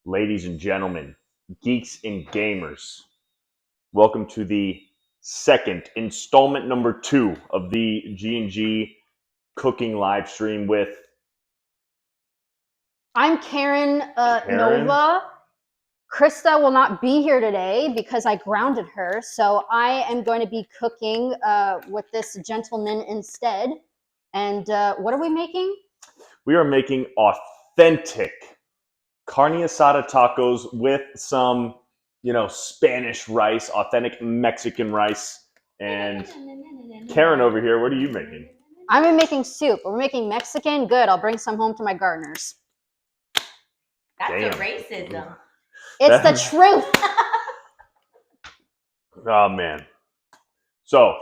Ladies and gentlemen, geeks and gamers, welcome to the second installment number 2 of the G&G cooking live stream with I'm Karen, Karen? Nova. Krista will not be here today because I grounded her, so I am going to be cooking with this gentleman instead. And what are we making? We are making authentic carne asada tacos with some, Spanish rice, authentic Mexican rice. And Karen over here, what are you making? I'm making soup. We're making Mexican. Good. I'll bring some home to my gardeners. That's Damn. a racism. It's the truth. Oh, man. So,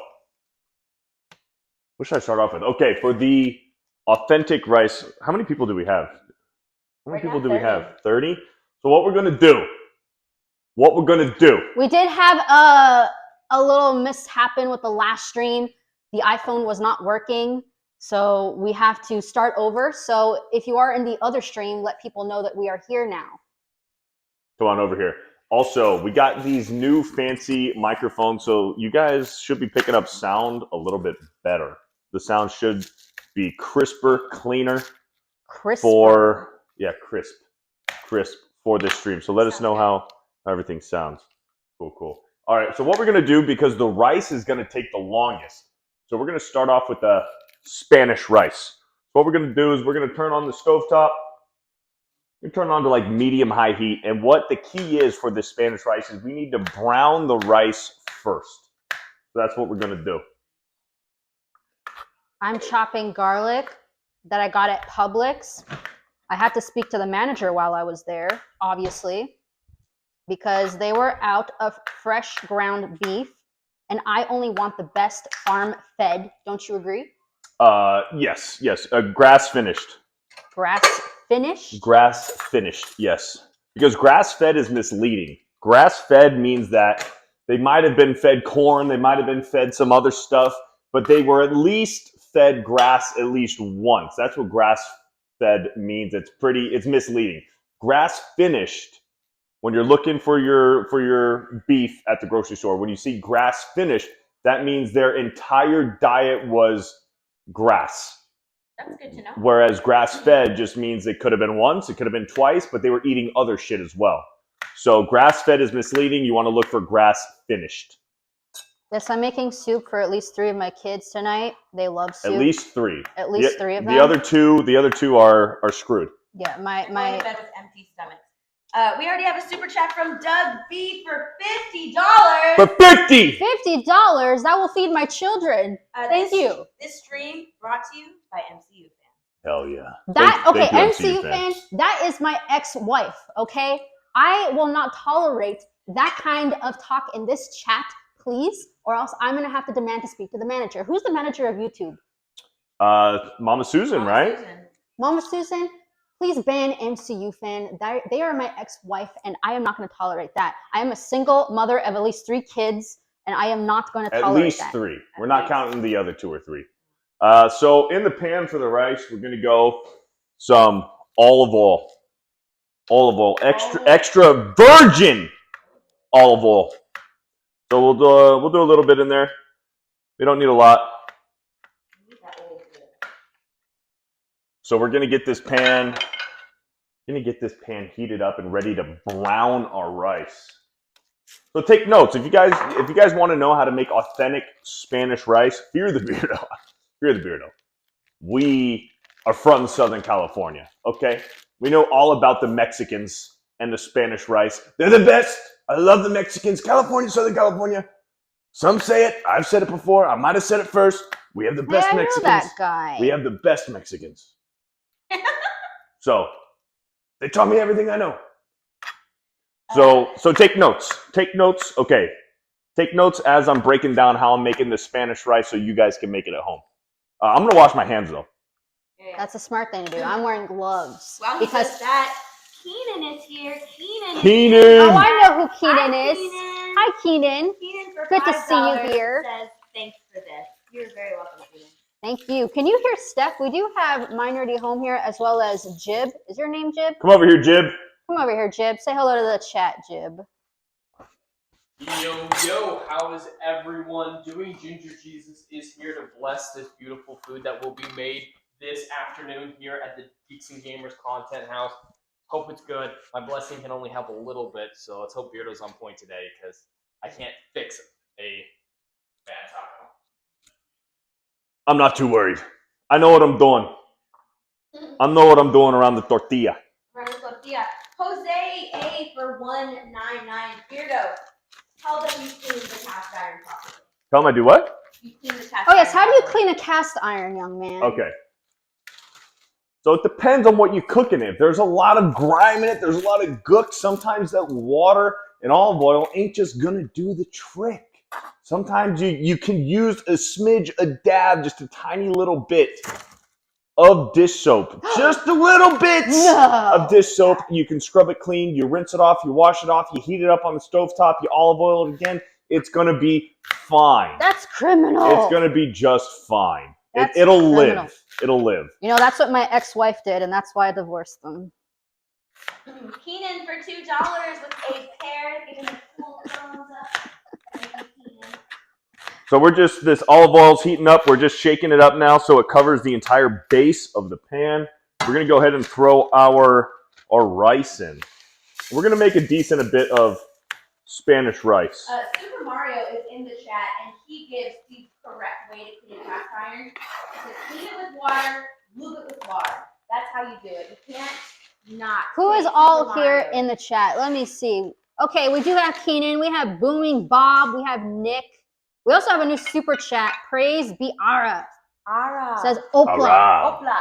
what should I start off with? Okay, for the authentic rice, how many people do we have? How many people do we have? 30? So what we're going to do, We did have a little mishappen with the last stream. The iPhone was not working, so we have to start over. So if you are in the other stream, let people know that we are here now. Come on over here. Also, we got these new fancy microphones, so you guys should be picking up sound a little bit better. The sound should be crisper, cleaner. Crisp for this stream. So let us know how everything sounds. Cool. All right, so what we're going to do, because the rice is going to take the longest, so we're going to start off with the Spanish rice. What we're going to do is we're going to turn on the stovetop. We turn it on to like medium-high heat. And what the key is for this Spanish rice is we need to brown the rice first. So that's what we're going to do. I'm chopping garlic that I got at Publix. I had to speak to the manager while I was there, obviously, because they were out of fresh ground beef, and I only want the best farm-fed. Don't you agree? Yes. Grass finished. Grass finished? Grass finished, yes. Because grass-fed is misleading. Grass-fed means that they might have been fed corn, they might have been fed some other stuff, but they were at least fed grass at least once. That's what grass-fed means. It's misleading. Grass-finished, when you're looking for your beef at the grocery store, when you see grass-finished, that means their entire diet was grass. That's good to know. Whereas grass-fed just means it could have been once, it could have been twice, but they were eating other shit as well. So grass-fed is misleading. You want to look for grass-finished. Yes, I'm making soup for at least 3 of my kids tonight. They love soup. At least 3. At least 3 of them. The other two are screwed. Yeah, Going to bed with empty stomachs. We already have a super chat from Doug B for $50. For 50! $50? That will feed my children. Thank you. This stream brought to you by MCU Fan. Hell yeah. Okay, Thank you, MCU fan, that is my ex-wife, okay? I will not tolerate that kind of talk in this chat, please, or else I'm going to have to demand to speak to the manager. Who's the manager of YouTube? Mama Susan, right? Mama Susan, please ban MCU fan. They are my ex-wife, and I am not going to tolerate that. I am a single mother of at least 3 kids, and I am not going to tolerate that. At least 3. We're not counting the other 2 or 3. So in the pan for the rice, we're going to go some olive oil. Extra virgin olive oil. So we'll do a little bit in there. We don't need a lot. So we're gonna get this pan heated up and ready to brown our rice. So take notes. If you guys want to know how to make authentic Spanish rice, FearTheBeardo. We are from Southern California, okay? We know all about the Mexicans and the Spanish rice. They're the best. I love the Mexicans. California, Southern California. Some say it. I've said it before. I might have said it first. We have the best Mexicans. I know that guy. We have the best Mexicans. So, they taught me everything I know. So take notes. Take notes. Okay. Take notes as I'm breaking down how I'm making the Spanish rice so you guys can make it at home. I'm going to wash my hands, though. That's a smart thing to do. I'm wearing gloves. Well, because that Keenan is here. Keenan! Oh, I know who Keenan is. Keenan. Hi, Keenan. Keenan for Good to see you here. Says, thanks for this. You're very welcome, Keenan. Thank you. Can you hear Steph? We do have Minority Home here as well as Jib. Is your name Jib? Come over here, Jib. Come over here, Jib. Say hello to the chat, Jib. Yo, how is everyone doing? Ginger Jesus is here to bless this beautiful food that will be made this afternoon here at the Geeks and Gamers Content House. Hope it's good. My blessing can only help a little bit, so let's hope Beardo's on point today, because I can't fix a bad taco. I'm not too worried. I know what I'm doing. I know what I'm doing around the tortilla. Jose A for 199. Beardo, tell them you cleaned the cast iron properly. Tell them I do what? You cleaned the cast Oh, yes. iron How do you properly. clean a cast iron, young man? Okay. So it depends on what you cook in it. If there's a lot of grime in it, there's a lot of gook. Sometimes that water and olive oil ain't just gonna do the trick. Sometimes you can use a smidge, a dab, just a tiny little bit of dish soap. Just a little bit of dish soap. You can scrub it clean. You rinse it off. You wash it off. You heat it up on the stovetop. You olive oil it again. It's gonna be fine. That's criminal. It's gonna be just fine. That's It'll criminal. live. It'll live. You know, that's what my ex-wife did, and that's why I divorced them. Keenan for $2 with a pear, giving a cool thumbs up. Thank you, Keenan. So we're just, this olive oil's heating up. We're just shaking it up now so it covers the entire base of the pan. We're going to go ahead and throw our rice in. We're going to make a decent bit of Spanish rice. Super Mario is in the chat, and he gives the correct way to clean a cast iron. He says clean it with water, lube it with water. That's how you do it. You can't not. Who is Super all Mario. here in the chat? Let me see. Okay, we do have Keenan. We have Booming Bob. We have Nick. We also have a new super chat. Praise be Ara. Ara. Says Opla. Ara. Opla.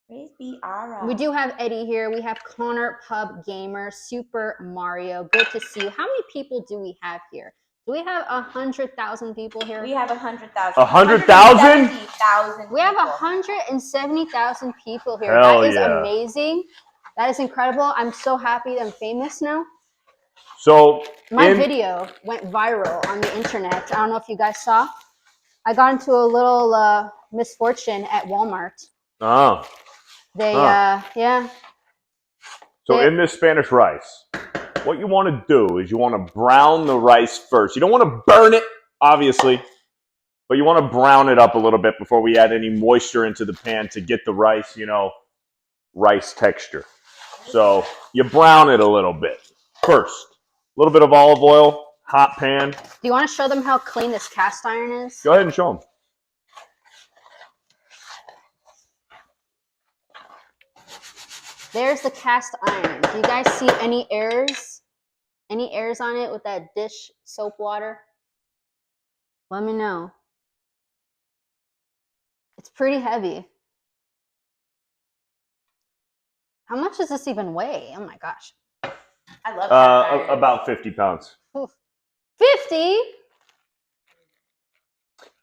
Praise be Ara. We do have Eddie here. We have Connor Pub Gamer, Super Mario. Good to see you. How many people do we have here? Do we have 100,000 people here? We have 100,000. 100,000? 170,000. We have 170,000 people here. Hell That is yeah. amazing. That is incredible. I'm so happy that I'm famous now. So My video went viral on the internet. I don't know if you guys saw. I got into a little misfortune at Walmart. Oh. Yeah. So in this Spanish rice, what you want to do is you want to brown the rice first. You don't want to burn it, obviously, but you want to brown it up a little bit before we add any moisture into the pan to get the rice, rice texture. So you brown it a little bit first. A little bit of olive oil, hot pan. Do you want to show them how clean this cast iron is? Go ahead and show them. There's the cast iron. Do you guys see any errors? Any errors on it with that dish soap water? Let me know. It's pretty heavy. How much does this even weigh? Oh my gosh. I love cast iron. About 50 pounds. 50?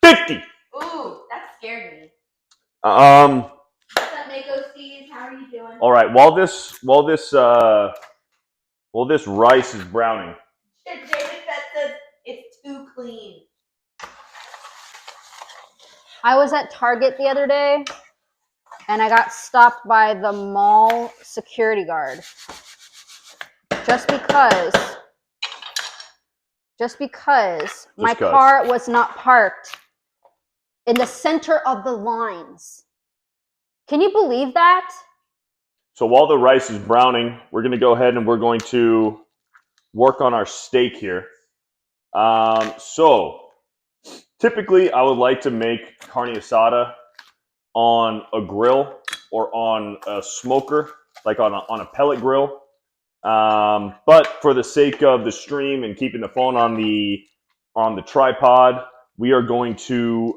50! Ooh, that scared me. Um. What's up, Mako Steez? How are you doing? All right. While this rice is browning. David Fett says it's too clean. I was at Target the other day and I got stopped by the mall security guard. Just because my car was not parked in the center of the lines. Can you believe that? So while the rice is browning, we're going to go ahead and we're going to work on our steak here. So typically I would like to make carne asada on a grill or on a smoker, like on a pellet grill. But for the sake of the stream and keeping the phone on the tripod, we are going to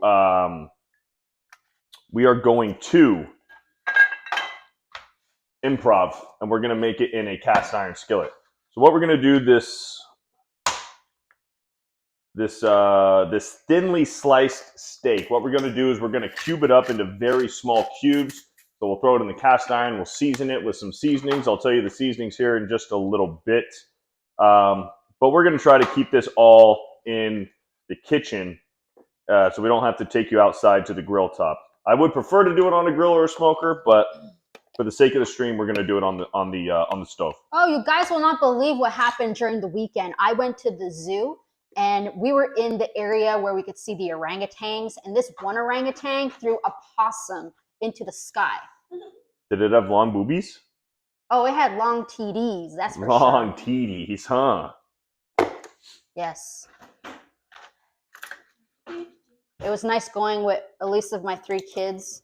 improv, and we're going to make it in a cast iron skillet. So what we're going to do this thinly sliced steak, what we're going to do is we're going to cube it up into very small cubes. So we'll throw it in the cast iron. We'll season it with some seasonings. I'll tell you the seasonings here in just a little bit. But we're going to try to keep this all in the kitchen so we don't have to take you outside to the grill top. I would prefer to do it on a grill or a smoker, but For the sake of the stream, we're gonna do it on the stove. Oh, you guys will not believe what happened during the weekend. I went to the zoo and we were in the area where we could see the orangutans, and this one orangutan threw a possum into the sky. Did it have long boobies? Oh, it had long TDs, that's for Long sure. TDs, huh? Yes. It was nice going with at least of my 3 kids.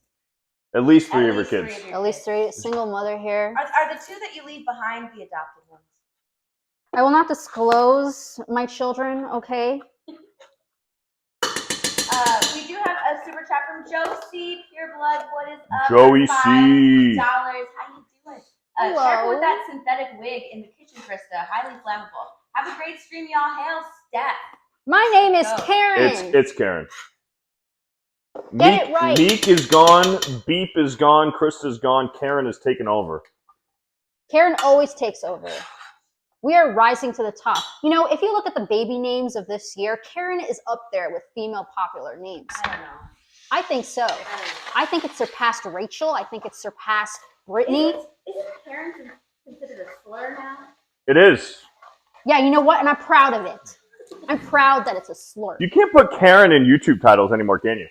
At least 3 At of her least 3 kids. of your At least kids. 3. Single mother here. Are the 2 that you leave behind the adopted ones? I will not disclose my children, okay? We do have a super chat from Josie Pure Blood. What is up? Joey $5. C. How you doing? Hello. Careful with that synthetic wig in the kitchen, Krista. Highly flammable. Have a great stream, y'all. Hail Steph. My name is Go. Karen. It's Karen. Get it right. Meek is gone. Beep is gone. Krista's gone. Karen has taken over. Karen always takes over. We are rising to the top. You know, if you look at the baby names of this year, Karen is up there with female popular names. I don't know. I think so. I think it surpassed Rachel. I think it surpassed Brittany. Isn't Karen considered a slur now? It is. Yeah, you know what? And I'm proud of it. I'm proud that it's a slur. You can't put Karen in YouTube titles anymore, can you?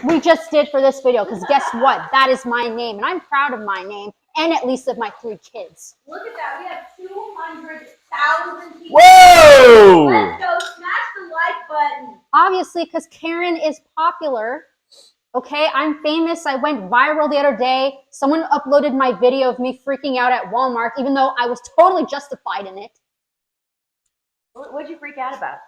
We just did for this video, because guess what? That is my name, and I'm proud of my name, and at least of my 3 kids. Look at that. We have 200,000 people. Whoa! Let's go. Smash the like button. Obviously, because Karen is popular. Okay, I'm famous. I went viral the other day. Someone uploaded my video of me freaking out at Walmart, even though I was totally justified in it. What'd you freak out about?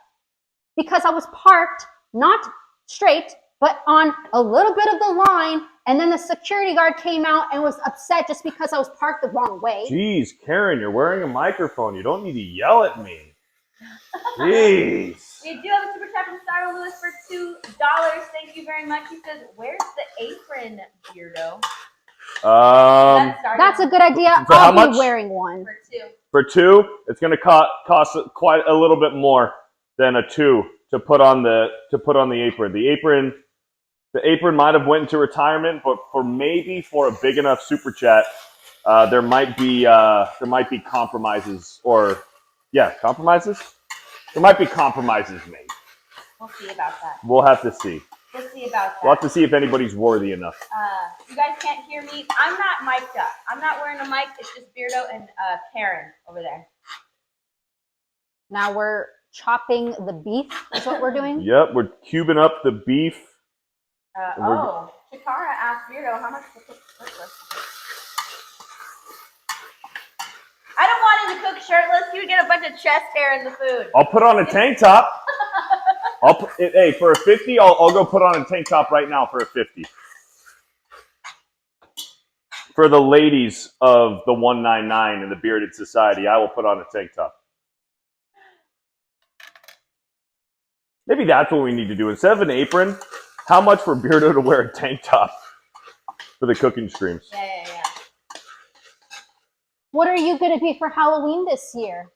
Because I was parked, not straight, but on a little bit of the line, and then the security guard came out and was upset just because I was parked the wrong way. Jeez, Karen, you're wearing a microphone. You don't need to yell at me. Jeez. We do have a super chat from Cyril Lewis for $2. Thank you very much. He says, "Where's the apron, Beardo?" That's a good idea. For how I'll much? be wearing one. For 2. For 2, it's going to cost quite a little bit more than a 2 to put on the apron. The apron might have went into retirement, but for a big enough super chat, there might be compromises compromises. There might be compromises made. We'll see about that. We'll have to see. We'll see about that. We'll have to see if anybody's worthy enough. You guys can't hear me. I'm not mic'd up. I'm not wearing a mic. It's just Beardo and Karen over there. Now we're chopping the beef. Is what we're doing. Yep, we're cubing up the beef. Chikara asked Beardo how much to cook shirtless. I don't want him to cook shirtless. He would get a bunch of chest hair in the food. I'll put on a tank top. Hey, for a 50, I'll go put on a tank top right now for a 50. For the ladies of the 199 in the Bearded Society, I will put on a tank top. Maybe that's what we need to do. Instead of an apron, how much for Beardo to wear a tank top for the cooking streams? Yeah. What are you going to be for Halloween this year?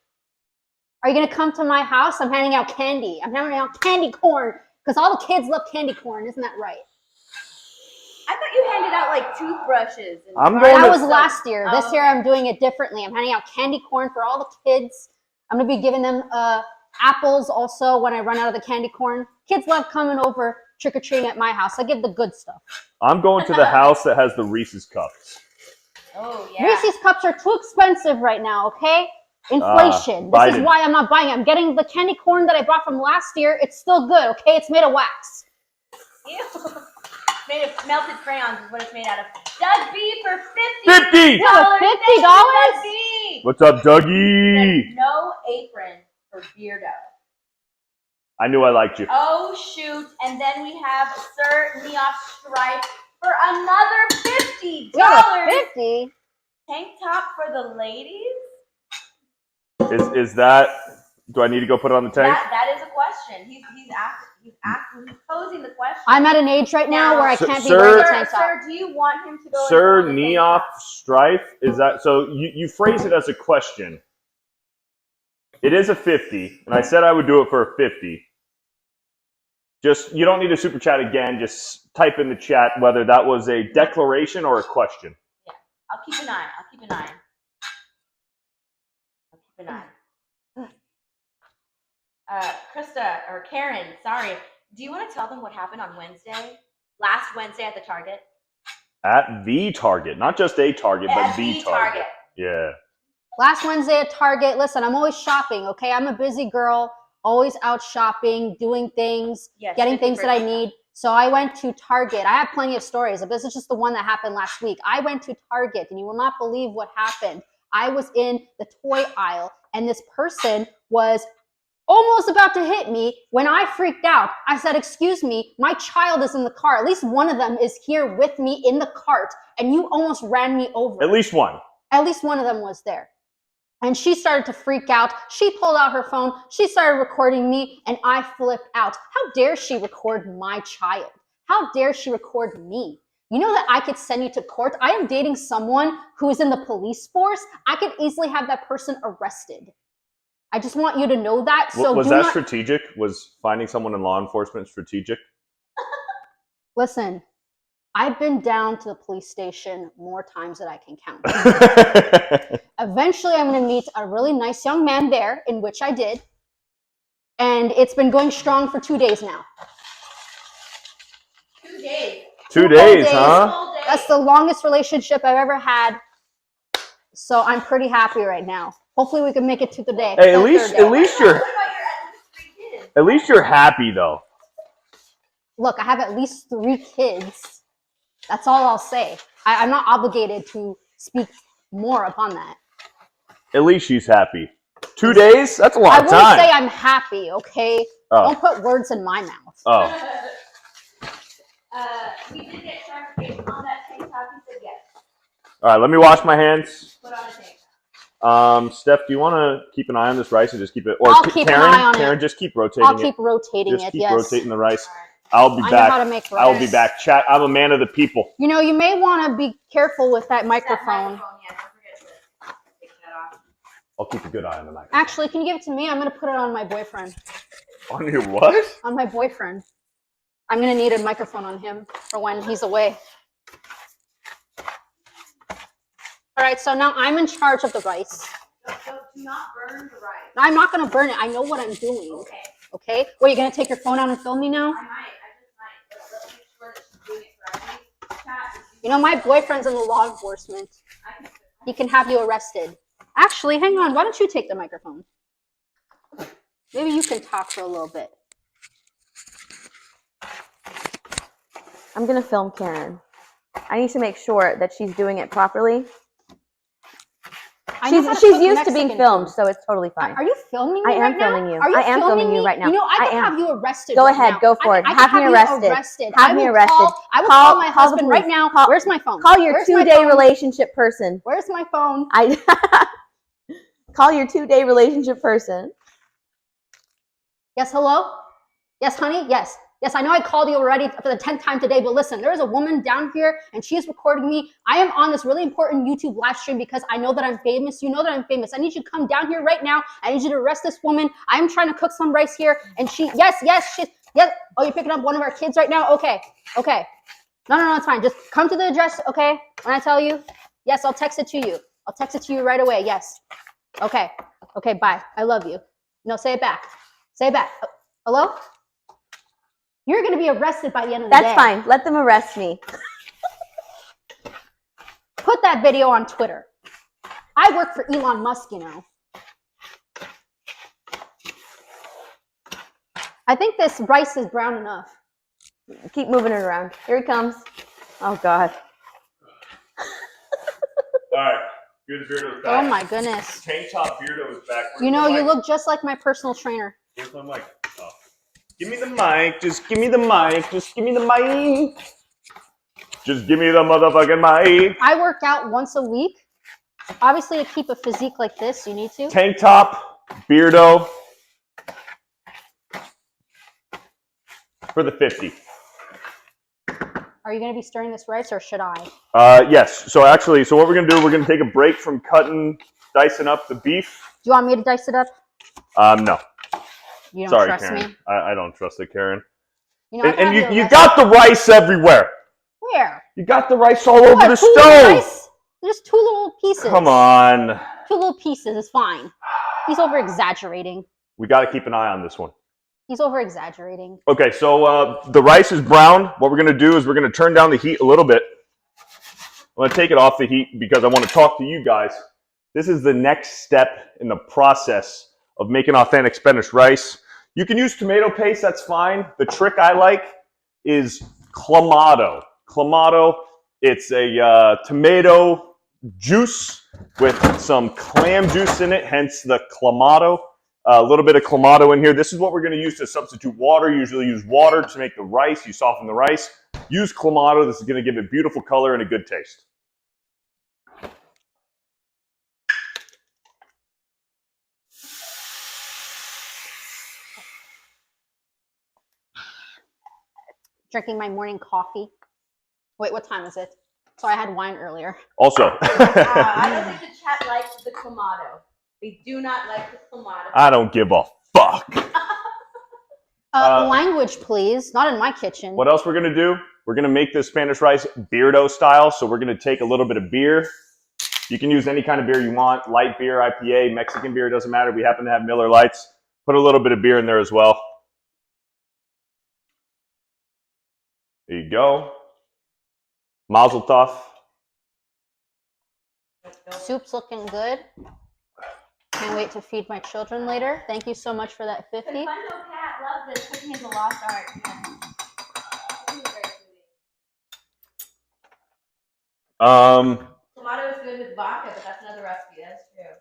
Are you going to come to my house? I'm handing out candy. I'm handing out candy corn because all the kids love candy corn. Isn't that right? I thought you handed out like toothbrushes. That was last year. This year I'm doing it differently. I'm handing out candy corn for all the kids. I'm going to be giving them apples also when I run out of the candy corn. Kids love coming over trick-or-treating at my house. I give the good stuff. I'm going to the house that has the Reese's cups. Oh, yeah. Reese's cups are too expensive right now, okay? Inflation. This is why I'm not buying it. I'm getting the candy corn that I bought from last year. It's still good, okay? It's made of wax. Ew. Made of melted crayons is what it's made out of. Doug B for $50. $50! Yeah, $50? What's up, Dougie? No apron for Beardo. I knew I liked you. Oh, shoot. And then we have Sir Neoff Stripe for another $50. $50? Tank top for the ladies? Is that... Do I need to go put it on the tank? That is a question. He's posing the question. I'm at an age right now where I can't be wearing a tank top. Sir, do you want him to go? Sir Neoff Strife? Is that... So you phrase it as a question. It is a 50, and I said I would do it for a 50. Just, you don't need to super chat again. Just type in the chat whether that was a declaration or a question. Yeah. I'll keep an eye. Krista or Karen, sorry. Do you want to tell them what happened on Wednesday? Last Wednesday at the Target? At the Target, not just a Target, but At the Target. Yeah. Last Wednesday at Target. Listen, I'm always shopping, okay? I'm a busy girl, always out shopping, doing things, Yes, getting things that I 50%. need. So I went to Target. I have plenty of stories, but this is just the one that happened last week. I went to Target, and you will not believe what happened. I was in the toy aisle, and this person was almost about to hit me when I freaked out. I said, excuse me, my child is in the car. At least one of them is here with me in the cart, and you almost ran me over. At least one. At least one of them was there. And she started to freak out. She pulled out her phone. She started recording me, and I flipped out. How dare she record my child? How dare she record me? You know that I could send you to court? I am dating someone who is in the police force. I could easily have that person arrested. I just want you to know that. So was that strategic? Was finding someone in law enforcement strategic? Listen, I've been down to the police station more times than I can count. Eventually, I'm going to meet a really nice young man there, in which I did. And it's been going strong for 2 days now. 2 days. 2 days, huh? Whole day. That's the longest relationship I've ever had. So I'm pretty happy right now. Hopefully we can make it to the day. Hey, at least What about you're your 3 kids? at least you're happy though. Look, I have at least 3 kids. That's all I'll say. I'm not obligated to speak more upon that. At least she's happy. 2 days? That's a I lot of wouldn't time. say I'm happy, okay? Oh. Don't put words in my mouth. Oh. We did get clarification on that tank top. He said yes. All right, let me wash my hands. Put on a tank top. Steph, do you want to keep an eye on this rice and just keep it? Or I'll keep Karen, an eye on it. Karen, just keep rotating I'll it. keep rotating Just it, keep yes. rotating the rice. All right. I'll be I back. know how to make rice. I'll be back. Chat. I'm a man of the people. You know, you may want to be careful with that That microphone. microphone, yeah, don't forget to take that off. I'll keep a good eye on the microphone. Actually, can you give it to me? I'm going to put it on my boyfriend. On your what? On my boyfriend. I'm going to need a microphone on him for when he's away. All right, so now I'm in charge of the rice. Do not burn the rice. I'm not going to burn it. I know what I'm doing. Okay. Okay? Well, you're going to take your phone out and film me now? I just might. Let's make sure that she's doing it correctly. Chat, You know, my boyfriend's in the law enforcement. He can have you arrested. Actually, hang on. Why don't you take the microphone? Maybe you can talk for a little bit. I'm going to film Karen. I need to make sure that she's doing it properly. I know how She's cook used to being Mexican filmed, food. so it's totally fine. Are you filming me I am right now? filming you. Are you I am filming you me? right now. You know, I I can am. have you arrested. Go right ahead, now. go for it. I can Have me you arrested. I Have me will arrested. I will Call call my the husband right police. now. Call- Where's my phone? Call your Where's my 2-day phone? relationship person. Where's my phone? Call your 2-day relationship person. Yes, hello? Yes, honey? Yes. Yes, I know I called you already for the 10th time today, but listen, there is a woman down here and she is recording me. I am on this really important YouTube live stream because I know that I'm famous. You know that I'm famous. I need you to come down here right now. I need you to arrest this woman. I am trying to cook some rice here and yes. Oh, you're picking up one of our kids right now? Okay. No, it's fine. Just come to the address, okay? When I tell you. Yes, I'll text it to you. I'll text it to you right away. Yes. Okay, bye. I love you. No, say it back. Say it back. Hello? You're going to be arrested by the end of the day. That's fine. Let them arrest me. Put that video on Twitter. I work for Elon Musk, you know. I think this rice is brown enough. Keep moving it around. Here he comes. Oh, God. All right. Good Beardo is back. Oh, my goodness. Tank top Beardo is back. Where's You know, my you mic? look just like my personal trainer. Where's my mic? Oh. Give me the mic. Just give me the mic. Just give me the mic. Just give me the motherfucking mic. I work out once a week. Obviously, to keep a physique like this, you need to. Tank top Beardo for the 50. Are you going to be stirring this rice or should I? Yes. So what we're going to do, we're going to take a break from dicing up the beef. Do you want me to dice it up? No. You don't Sorry, trust Karen. me? I don't trust it, Karen. You know, I can And have you arrested. got the rice everywhere. Where? You got the rice all over What, the who's stove. rice? Just 2 little pieces. Come on. 2 little pieces is fine. He's over exaggerating. We got to keep an eye on this one. He's over exaggerating. Okay, so the rice is brown. What we're going to do is we're going to turn down the heat a little bit. I'm going to take it off the heat because I want to talk to you guys. This is the next step in the process of making authentic Spanish rice. You can use tomato paste, that's fine. The trick I like is clamato. Clamato, it's a tomato juice with some clam juice in it, hence the clamato. A little bit of clamato in here. This is what we're going to use to substitute water. Usually use water to make the rice. You soften the rice. Use clamato. This is going to give it beautiful color and a good taste. Drinking my morning coffee. Wait, what time is it? Sorry, I had wine earlier. Also, I don't think the chat likes the clamato. They do not like the clamato. I don't give a fuck. Language, please. Not in my kitchen. What else we're going to do? We're going to make this Spanish rice Beardo style. So we're going to take a little bit of beer. You can use any kind of beer you want. Light beer, IPA, Mexican beer, doesn't matter. We happen to have Miller Lights. Put a little bit of beer in there as well. There you go. Mazel tov. Soup's looking good. Can't wait to feed my children later. Thank you so much for that 50. Fun Cat loves this. Cooking is a lost art. Clamato is good with vodka, but that's another recipe. That's true.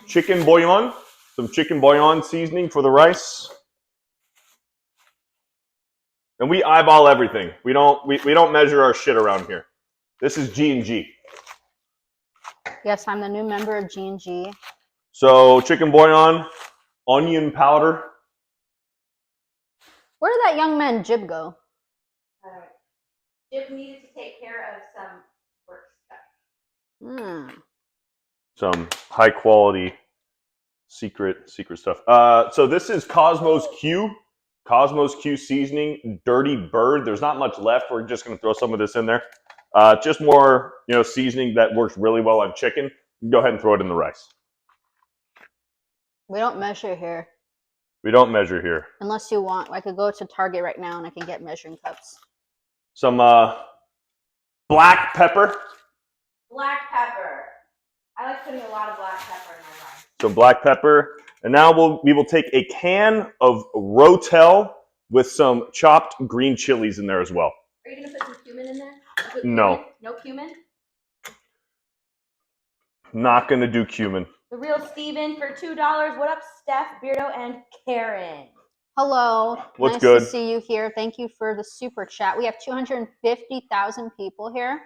Chicken bouillon. Some chicken bouillon seasoning for the rice. And we eyeball everything. We don't measure our shit around here. This is G&G. Yes, I'm the new member of G&G. So chicken bouillon, onion powder. Where did that young man Jib go? Jib needed to take care of some work stuff. Some high quality secret stuff. So this is Cosmos Q. Cosmos Q seasoning, Dirty Bird. There's not much left. We're just going to throw some of this in there. Just more, seasoning that works really well on chicken. Go ahead and throw it in the rice. We don't measure here. We don't measure here. Unless you want. I could go to Target right now and I can get measuring cups. Some black pepper. Black pepper. I like putting a lot of black pepper in my rice. Some black pepper. And now we will take a can of Rotel with some chopped green chilies in there as well. Are you going to put some cumin in there? No. Cumin? No cumin? Not going to do cumin. The Real Steven for $2. What up, Steph, Beardo, and Karen? Hello. What's nice good? to see you here. Thank you for the super chat. We have 250,000 people here.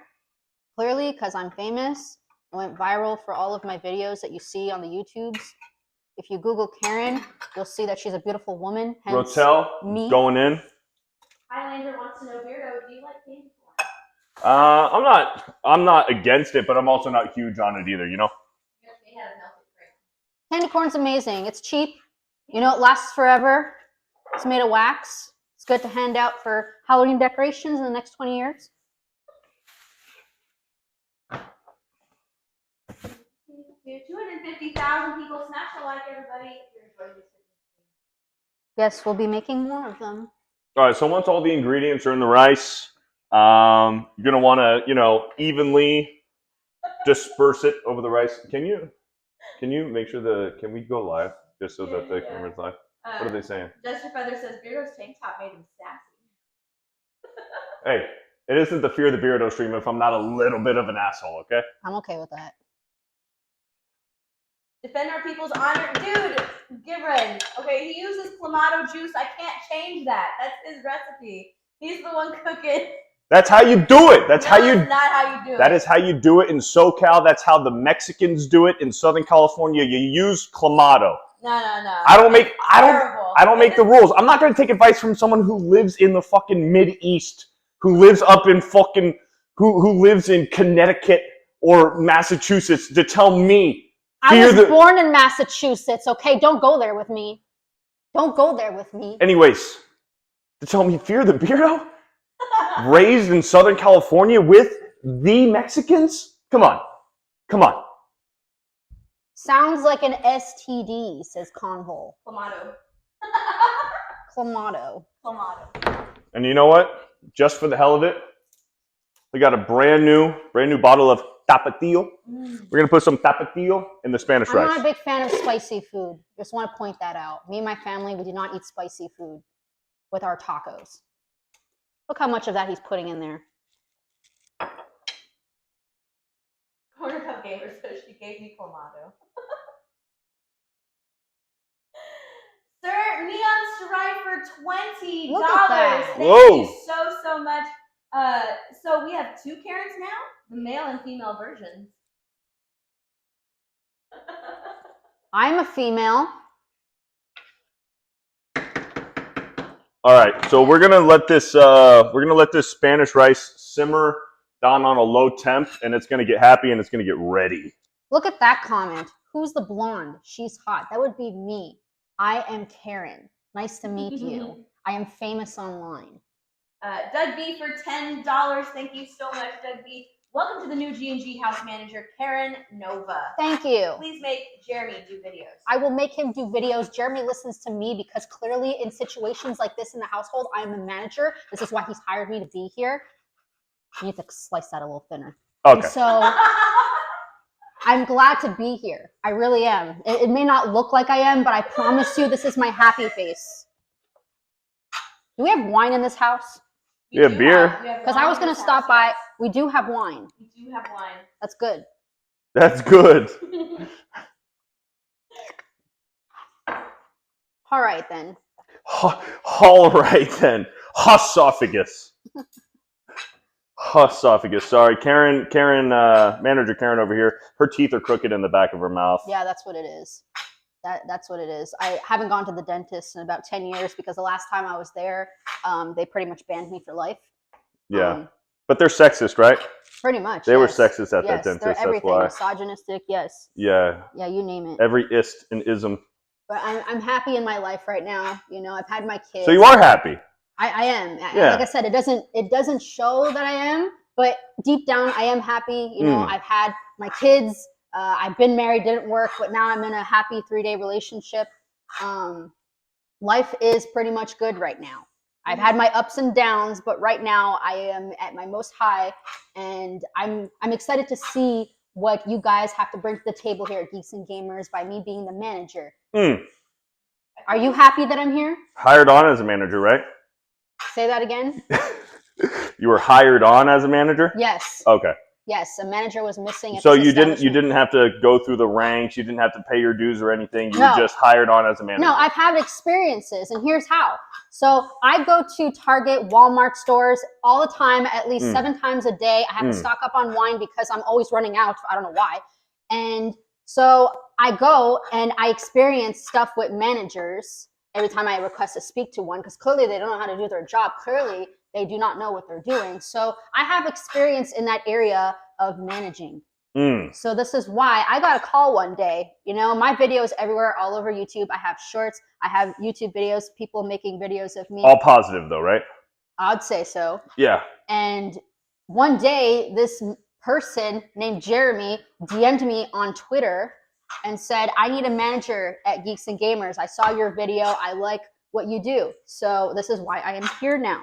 Clearly, because I'm famous. I went viral for all of my videos that you see on the YouTubes. If you Google Karen, you'll see that she's a beautiful woman. Rotel, me. going in. Highlander wants to know, Beardo, do you like candy corn? I'm not against it, but I'm also not huge on it either, Candy corn's amazing. It's cheap. It lasts forever. It's made of wax. It's good to hand out for Halloween decorations in the next 20 years. 250,000 people. Smash the like, everybody, if you're enjoying this video. Yes, we'll be making more of them. All right, so once all the ingredients are in the rice, you're going to want to, evenly disperse it over the rice. Can you make sure can we go live just so that the camera's live? What are they saying? Jester Feather says Beardo's tank top made him sassy. Hey, it isn't the Fear the Beardo stream if I'm not a little bit of an asshole, okay? I'm okay with that. Defend our people's honor. Dude, Gibran. Okay, he uses clamato juice. I can't change that. That's his recipe. He's the one cooking. That's how you do it. That's not how you do it. That is how you do it in SoCal. That's how the Mexicans do it in Southern California. You use clamato. No. I don't make the rules. I'm not going to take advice from someone who lives in the fucking Mid-East, who lives up in fucking who lives in Connecticut or Massachusetts to tell me. I was born in Massachusetts, okay? Don't go there with me. Don't go there with me. Anyways, to tell me Fear the Beardo? Raised in Southern California with the Mexicans? Come on. Come on. Sounds like an STD, says Convol. Clamato. Clamato. Clamato. And you know what? Just for the hell of it, we got a brand new bottle of Tapatio. We're gonna put some Tapatio in the Spanish I'm rice. not a big fan of spicy food. Just want to point that out. Me and my family, we do not eat spicy food with our tacos. Look how much of that he's putting in there. Corner Cup Gamer says she gave me Clamato. Sir, Neon Strife for $20. Look at that. Thank Whoa. you so much. So we have 2 Karens now, the male and female versions. I'm a female. All right, so we're gonna let this Spanish rice simmer down on a low temp, and it's gonna get happy and it's gonna get ready. Look at that comment. Who's the blonde? She's hot. That would be me. I am Karen. Nice to meet you. I am famous online. Doug B for $10. Thank you so much, Doug B. Welcome to the new G&G house manager, Karen Nova. Thank you. Please make Jeremy do videos. I will make him do videos. Jeremy listens to me because clearly in situations like this in the household, I am a manager. This is why he's hired me to be here. You need to slice that a little thinner. Okay. And so I'm glad to be here. I really am. It may not look like I am, but I promise you this is my happy face. Do we have wine in this house? We have beer. Because I was going to stop by. We do have wine. We do have wine. That's good. That's good. All right, then. All right then. Esophagus. Esophagus. Sorry, Karen. Manager Karen over here. Her teeth are crooked in the back of her mouth. Yeah, that's what it is. That's what it is. I haven't gone to the dentist in about 10 years because the last time I was there, they pretty much banned me for life. Yeah, but they're sexist, right? Pretty much. They were yes. sexist at that Yes, dentist. they're That's everything. why. Misogynistic. Yes. Yeah. Yeah, you name it. Every ist and ism. But I'm happy in my life right now. You know, I've had my kids. So you are happy. I am. Yeah. Like I said, it doesn't show that I am, but deep down I am happy. You know, I've had my kids. I've been married, didn't work, but now I'm in a happy 3-day relationship. Life is pretty much good right now. I've had my ups and downs, but right now I am at my most high, and I'm excited to see what you guys have to bring to the table here at Geeks and Gamers by me being the manager. Are you happy that I'm here? Hired on as a manager, right? Say that again. You were hired on as a manager? Yes. Okay. Yes, a manager was missing. So you didn't have to go through the ranks. You didn't have to pay your dues or anything. You were just hired on as a manager. No, I've had experiences, and here's how. So I go to Target, Walmart stores all the time, at least 7 times a day. I have to stock up on wine because I'm always running out. I don't know why. And so I go and I experience stuff with managers every time I request to speak to one, because clearly they don't know how to do their job. Clearly they do not know what they're doing. So I have experience in that area of managing. So this is why I got a call one day. You know, my videos everywhere, all over YouTube. I have shorts. I have YouTube videos, people making videos of me. All positive though, right? I'd say so. Yeah. And one day, this person named Jeremy DM'd me on Twitter and said, I need a manager at Geeks and Gamers. I saw your video. I like what you do. So this is why I am here now.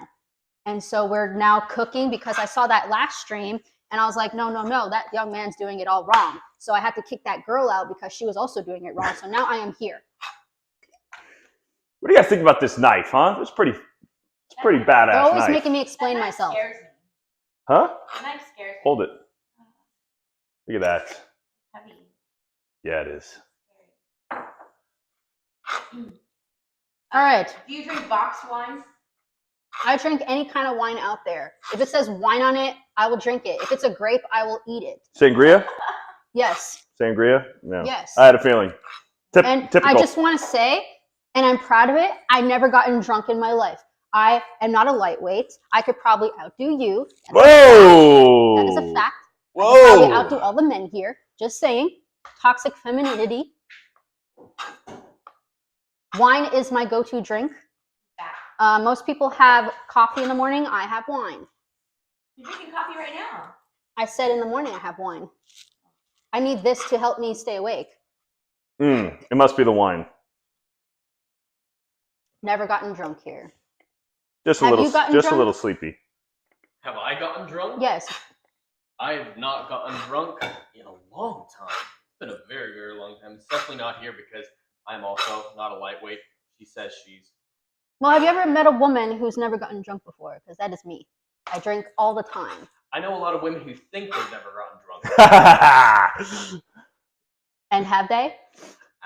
And so we're now cooking because I saw that last stream and I was like, no, that young man's doing it all wrong. So I had to kick that girl out because she was also doing it wrong. So now I am here. What do you guys think about this knife, huh? It's pretty badass They're always knife. making me explain myself. Scares me. Huh? The knife scares me. Hold it. Look at that. Heavy. Yeah, it is. All right. Do you drink boxed wine? I drink any kind of wine out there. If it says wine on it, I will drink it. If it's a grape, I will eat it. Sangria? Yes. Sangria? No. Yes. I had a feeling. And Typical. I just want to say, and I'm proud of it, I've never gotten drunk in my life. I am not a lightweight. I could probably outdo you. Whoa! That is a fact. Whoa! I could probably outdo all the men here. Just saying. Toxic femininity. Wine is my go-to drink. Most people have coffee in the morning. I have wine. You're drinking coffee right now. I said in the morning I have wine. I need this to help me stay awake. It must be the wine. Never gotten drunk here. Just a Have little, you gotten just a drunk? little sleepy. Have I gotten drunk? Yes. I have not gotten drunk in a long time. It's been a very, very long time. It's definitely not here because I'm also not a lightweight. She says she's. Well, have you ever met a woman who's never gotten drunk before? Because that is me. I drink all the time. I know a lot of women who think they've never gotten drunk. And have they?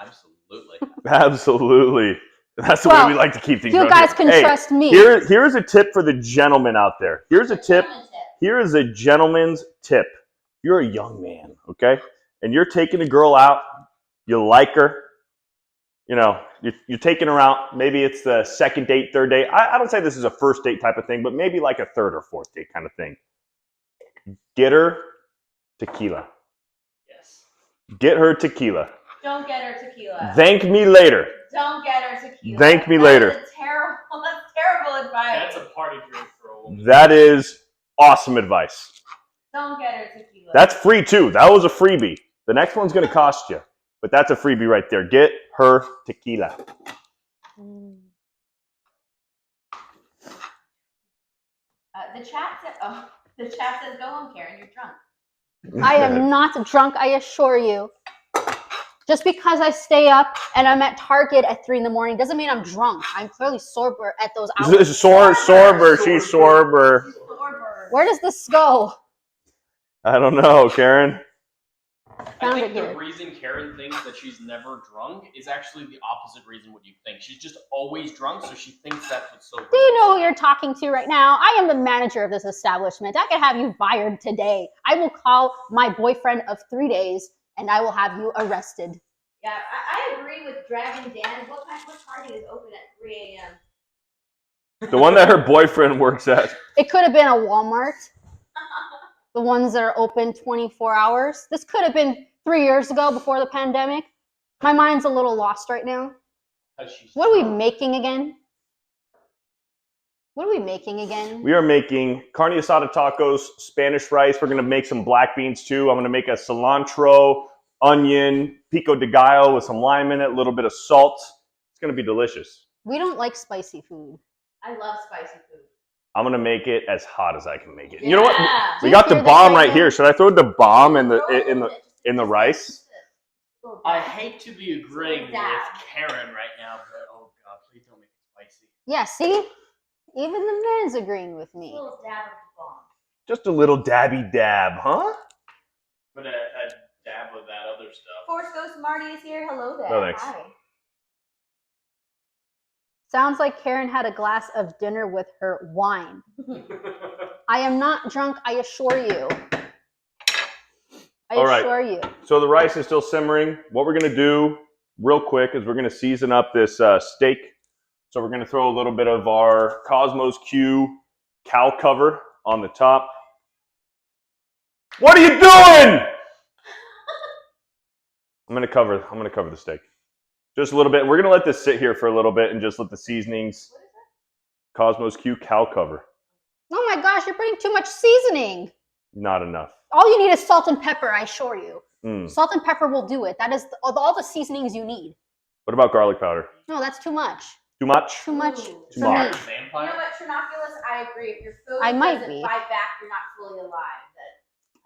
Absolutely. Absolutely. That's the Well, way we like to keep things You going guys here. can Hey, trust me. Here's a tip for the gentleman out there. Here's a tip. Here is a gentleman's tip. You're a young man, okay? And you're taking a girl out. You like her. You know, you're taking her out. Maybe it's the second date, third date. I don't say this is a first date type of thing, but maybe like a third or fourth date kind of thing. Get her tequila. Yes. Get her tequila. Don't get her tequila. Thank me later. Don't get her tequila. Thank me later. That's terrible advice. That's a party drink for a woman. That is awesome advice. Don't get her tequila. That's free too. That was a freebie. The next one's going to cost you, but that's a freebie right there. Get her tequila. The chat says, "Go home, Karen. You're drunk." I am not drunk, I assure you. Just because I stay up and I'm at Target at 3 in the morning doesn't mean I'm drunk. I'm clearly sober at those hours. Sober. She's sober. Where does this go? I don't know, Karen. I Found think it the here. reason Karen thinks that she's never drunk is actually the opposite reason what you think. She's just always drunk, so she thinks that's what's so. Do you know who you're talking to right now? I am the manager of this establishment. I could have you fired today. I will call my boyfriend of 3 days and I will have you arrested. Yeah, I agree with Dragon Dan. What party is open at 3 a.m.? The one that her boyfriend works at. It could have been a Walmart. The ones that are open 24 hours. This could have been 3 years ago before the pandemic. My mind's a little lost right now. What are we making again? What are we making again? We are making carne asada tacos, Spanish rice. We're going to make some black beans too. I'm going to make a cilantro, onion, pico de gallo with some lime in it, a little bit of salt. It's going to be delicious. We don't like spicy food. I love spicy food. I'm going to make it as hot as I can make it. Yeah. You know what? Do We you got the hear this bomb right right now? here. Should I throw the bomb in the rice? I hate to be agreeing with Dab. Karen right now, but oh god, please don't make it spicy. Yeah, see? Even the men's agreeing with me. Little dab of the bomb. Just a little dabby dab, huh? But a dab of that other stuff. Force Ghost Marty is here. Hello there. No, thanks. Hi. Sounds like Karen had a glass of dinner with her wine. I am not drunk, I assure you. I All right. assure you. So the rice is still simmering. What we're going to do real quick is we're going to season up this steak. So we're going to throw a little bit of our Cosmos Q cow cover on the top. What are you doing? I'm going to cover the steak. Just a little bit. We're going to let this sit here for a little bit and just let the seasonings. Cosmos Q cow cover. Oh my gosh, you're putting too much seasoning. Not enough. All you need is salt and pepper, I assure you. Mm. Salt and pepper will do it. That is all the seasonings you need. What about garlic powder? No, that's too much. Too much? Too much Ooh. Too for much. me. You Vampire? know what, Trinoculus? I agree. If your food I might doesn't be. fight back, you're not fully alive.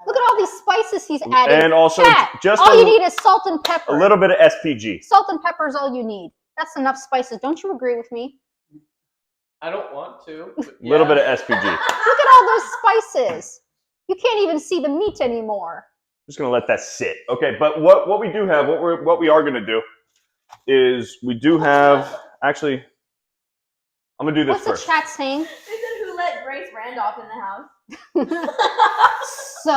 Look at all these spices he's adding. And also Chat, just all you need is salt and pepper. a little bit of SPG. Salt and pepper is all you need. That's enough spices. Don't you agree with me? I don't want to. A little bit of SPG. Look at all those spices. You can't even see the meat anymore. Just gonna let that sit. Okay, but what we do have, what we are gonna do is we do have actually. I'm gonna do this What's first. the chat saying? They said who let Grace Randolph in the house? So.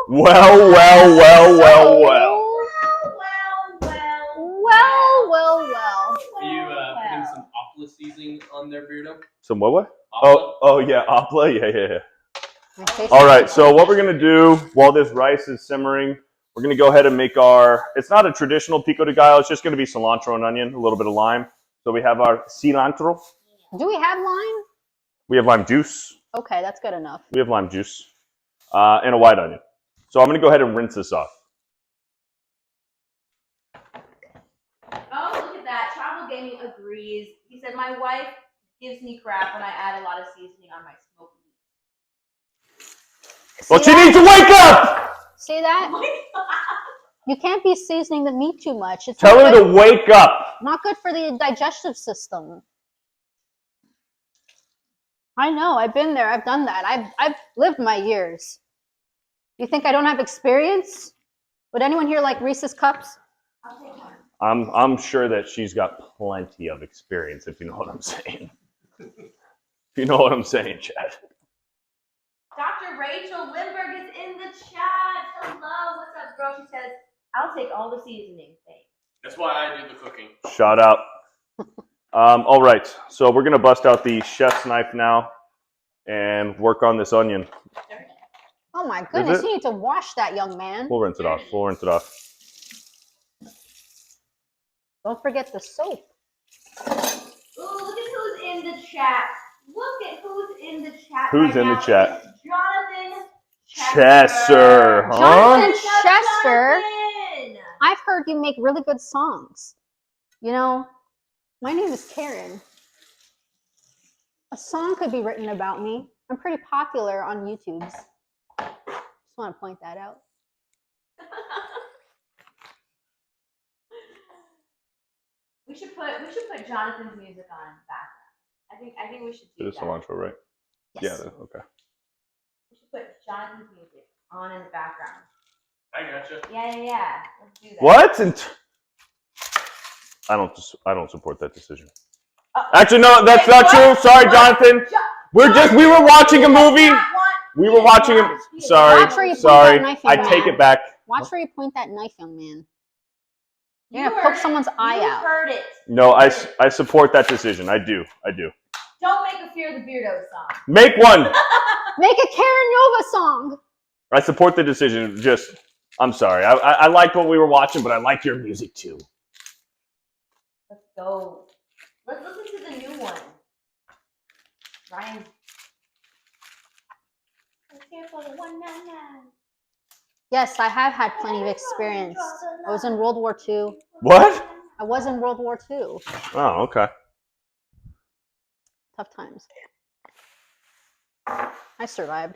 Well. Well. Are you putting some opera seasoning on there, Beardo? Some what? Opera? Oh yeah, opla. Yeah. My face All is- right. So what we're gonna do while this rice is simmering, we're gonna go ahead and make our. It's not a traditional pico de gallo. It's just gonna be cilantro and onion, a little bit of lime. So we have our cilantro. Do we have lime? We have lime juice. Okay, that's good enough. We have lime juice. and a white onion. So I'm going to go ahead and rinse this off. Oh, look at that. Travel Gaming agrees. He said, my wife gives me crap when I add a lot of seasoning on my smoked meat. Well, she needs to wake up! See that? Oh my God. You can't be seasoning the meat too much. It's Tell not her good, to wake up. not good for the digestive system. I know. I've been there. I've done that. I've lived my years. You think I don't have experience? Would anyone here like Reese's Cups? I'll take one. I'm sure that she's got plenty of experience, if you know what I'm saying. If you know what I'm saying, Chad. Dr. Rachel Lindbergh is in the chat. Hello, what's up, girl? She says, I'll take all the seasoning. Thanks. That's why I do the cooking. Shout out. All right, so we're going to bust out the chef's knife now and work on this onion. Oh my goodness, it? you need to wash that, young man. We'll rinse it off. We'll rinse it off. Don't forget the soap. Ooh, look at who's in the chat. Look at who's in the chat. Who's right in the now. chat? It's Jonathan Chesser, huh? Jonathan What's up, Chester. Jonathan? I've heard you make really good songs. You know, my name is Karen. A song could be written about me. I'm pretty popular on YouTube. Just want to point that out. We should put Jonathan's music on in the background. I think we should do It is that. cilantro, right? Yes. Yeah, okay. We should put Jonathan's music on in the background. I gotcha. Yeah. Let's do that. What? I don't support that decision. Actually, no, that's not true. Sorry, Jonathan. We were watching a movie. We were watching a. Sorry, Watch where you point sorry. that knife, I young take man. it back. Watch where you point that knife, young man. You're gonna poke someone's eye you out. Heard it. No, I support that decision. I do. Don't make a Fear the Beardo song. Make one. Make a Karen Nova song. I support the decision. Just, I'm sorry. I liked what we were watching, but I like your music too. Let's go. Let's listen to the new one. Ryan. Let's hear for the 199. Yes, I have had plenty of experience. I was in World War II. What? I was in World War II. Oh, okay. Tough times. I survived.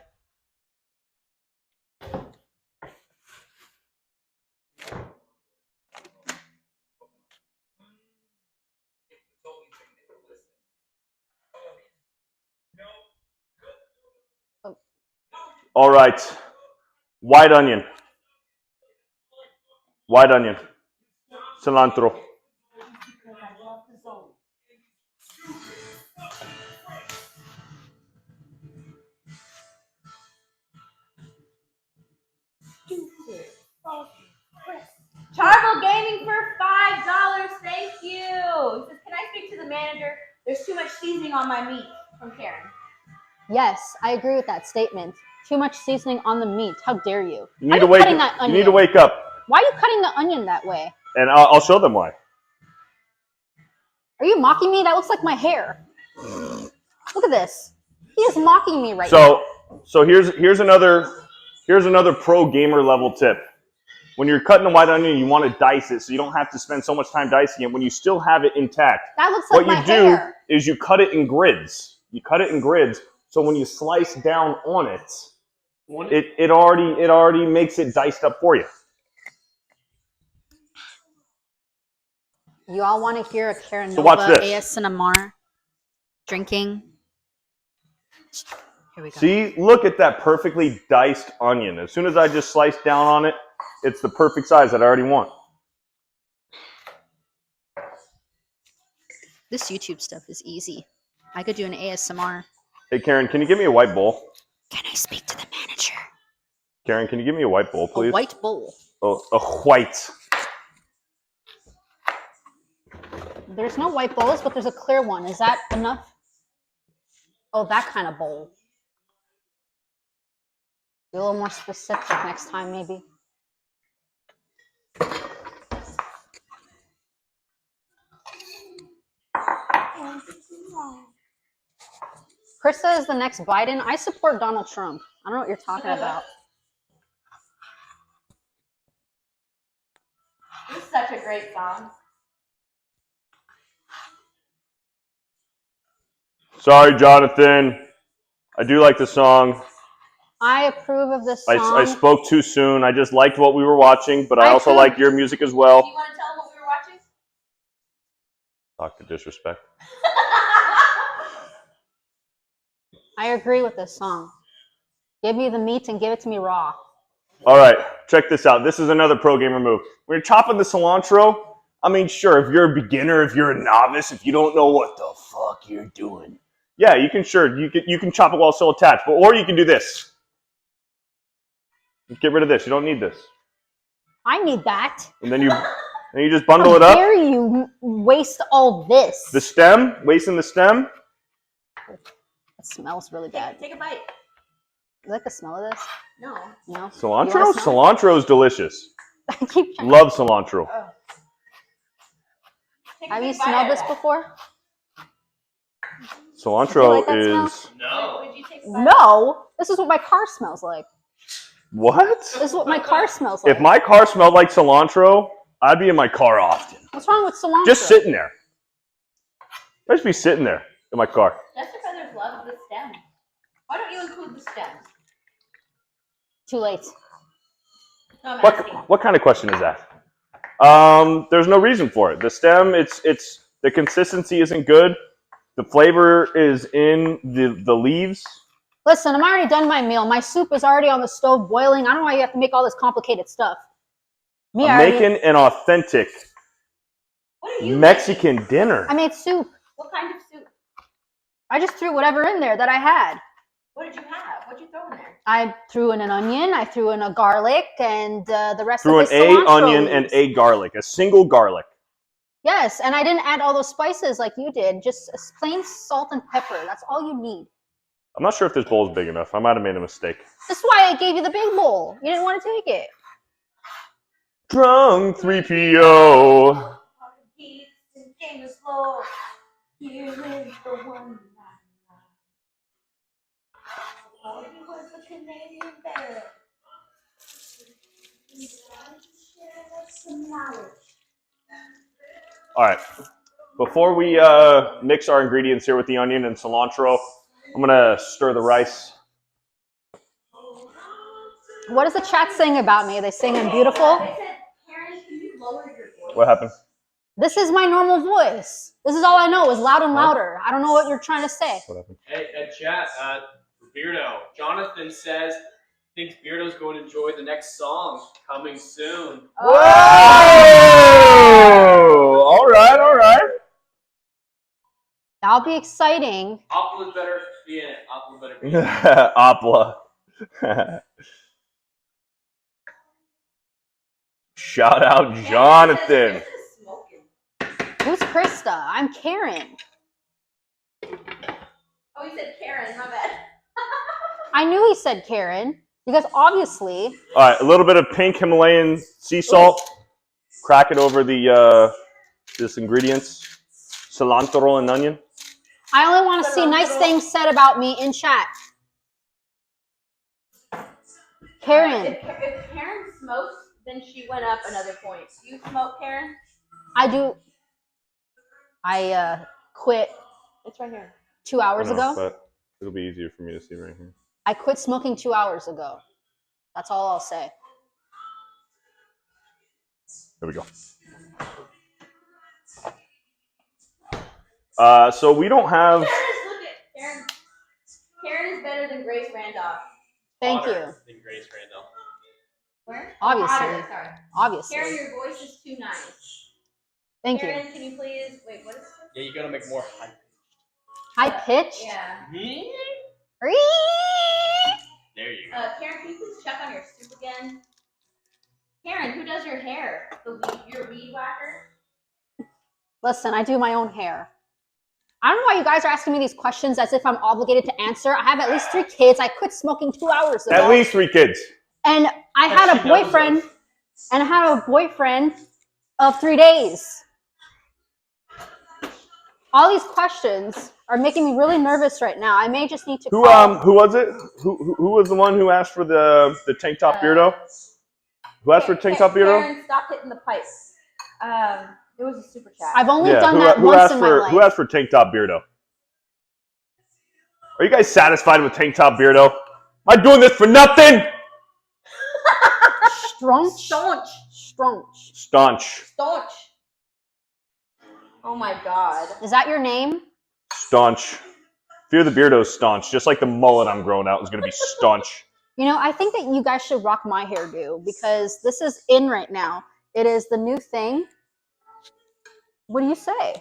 All right. White onion. White onion. Cilantro. Charvel Gaming for $5. Thank you. He says, can I speak to the manager? There's too much seasoning on my meat. From Karen. Yes, I agree with that statement. Too much seasoning on the meat. How dare you? You need to wake up. Why are you cutting the onion that way? And I'll show them why. Are you mocking me? That looks like my hair. Look at this. He is mocking me right now. So here's another pro gamer level tip. When you're cutting a white onion, you want to dice it so you don't have to spend so much time dicing it when you still have it intact. That looks like my hair. What you do is you cut it in grids. So when you slice down on it, it already makes it diced up for you. You all want to hear a Karen So Nova watch this. ASMR drinking? Here we go. See, look at that perfectly diced onion. As soon as I just slice down on it, it's the perfect size that I already want. This YouTube stuff is easy. I could do an ASMR. Hey, Karen, can you give me a white bowl? Can I speak to the manager? Karen, can you give me a white bowl, please? A white bowl. Oh, a white. There's no white bowls, but there's a clear one. Is that enough? Oh, that kind of bowl. Be a little more specific next time, maybe. Krista is the next Biden. I support Donald Trump. I don't know what you're talking about. This is such a great song. Sorry, Jonathan. I do like the song. I approve of this song. I spoke too soon. I just liked what we were watching, but I also approve. like your music as well. Do you want to tell them what we were watching? Dr. Disrespect. I agree with this song. Give me the meat and give it to me raw. All right, check this out. This is another pro gamer move. When you're chopping the cilantro, I mean, sure, if you're a beginner, if you're a novice, if you don't know what the fuck you're doing, yeah, you can chop it while it's still attached, or you can do this. Get rid of this. You don't need this. I need that. And then you just bundle it up. How dare you waste all this? The stem, wasting the stem. It smells really bad. Take a bite. You like the smell of this? No. No. Cilantro? You wanna smell Cilantro is delicious. I keep trying. Love cilantro. Oh. Take a Have you big bite smelled of this that. before? Cilantro You like that is No. Would you take a bite? No. This is what my car smells like. what? This is what my car smells like. If my car smelled like cilantro, I'd be in my car often. What's wrong with cilantro? Just sitting there. I'd just be sitting there in my car. Jester Feathers love the stem. Why don't you include the stem? Too late. No, I'm asking. What kind of question is that? There's no reason for it. The stem, it's the consistency isn't good. The flavor is in the leaves. Listen, I'm already done my meal. My soup is already on the stove boiling. I don't know why you have to make all this complicated stuff. I'm making an authentic What are you Mexican dinner. I made soup. What kind of soup? I just threw whatever in there that I had. What did you have? What'd you throw in there? I threw in an onion, I threw in a garlic, and the rest Threw of an the cilantro A onion and leaves. a garlic, a single garlic. Yes, and I didn't add all those spices like you did. Just plain salt and pepper. That's all you need. I'm not sure if this bowl is big enough. I might have made a mistake. That's why I gave you the big bowl. You didn't want to take it. Drunk 3PO. Geeks and Gamers Lord. Here is the one. Oh, he was a Canadian bear. Some knowledge. All right. Before we mix our ingredients here with the onion and cilantro, I'm going to stir the rice. What is the chat saying about me? Are they saying I'm beautiful? They said, Karen, can you lower your voice? What happened? This is my normal voice. This is all I know is loud and louder. I don't know what you're trying to say. What happened? Hey, chat, Beardo. Jonathan says thinks Beardo's going to enjoy the next song coming soon. Whoa! All right, all right. That'll be exciting. Opala's better be in it. Opala better be in it. Opla. Shout out Jonathan. This is smoking. Who's Krista? I'm Karen. Oh, you said Karen, my bad. I knew he said Karen because obviously. All right, a little bit of pink Himalayan sea salt. Crack it over the this ingredients, cilantro and onion. I only want to see nice things said about me in chat. Karen. If Karen smokes, then she went up another point. Do you smoke, Karen? I do. I quit It's right here. 2 hours I know, ago. but it'll be easier for me to see right here. I quit smoking 2 hours ago. That's all I'll say. There we go. So we don't have. Look at Karen. Karen is better than Grace Randolph. Thank Hotter you. than Grace Randall. Where? Obviously. Hotter, sorry. Obviously. Karen, your voice is too nice. Thank you. Karen, can you please wait? What is this? Yeah, you gotta make more high. High pitched. Yeah. There you go. Karen, can you please check on your soup again? Karen, who does your hair? Your weed whacker? Listen, I do my own hair. I don't know why you guys are asking me these questions as if I'm obligated to answer. I have at least 3 kids. I quit smoking 2 hours ago. At least 3 kids. And I had a boyfriend. And I had a boyfriend of 3 days. All these questions are making me really nervous right now. I may just need to Who call. who was it? Who was the one who asked for the tank top beardo? Who asked for tank top beardo? Karen, stop hitting the pipes. It was a super chat. I've only Yeah, done who, that who once asked in my for life. who asked for tank top beardo? Are you guys satisfied with tank top beardo? Am I doing this for nothing? Strunch. Staunch. Strunch. Staunch. Staunch. Oh my god. Is that your name? Staunch. FearTheBeardo's staunch. Just like the mullet I'm growing out is going to be staunch. You know, I think that you guys should rock my hairdo because this is in right now. It is the new thing. What do you say?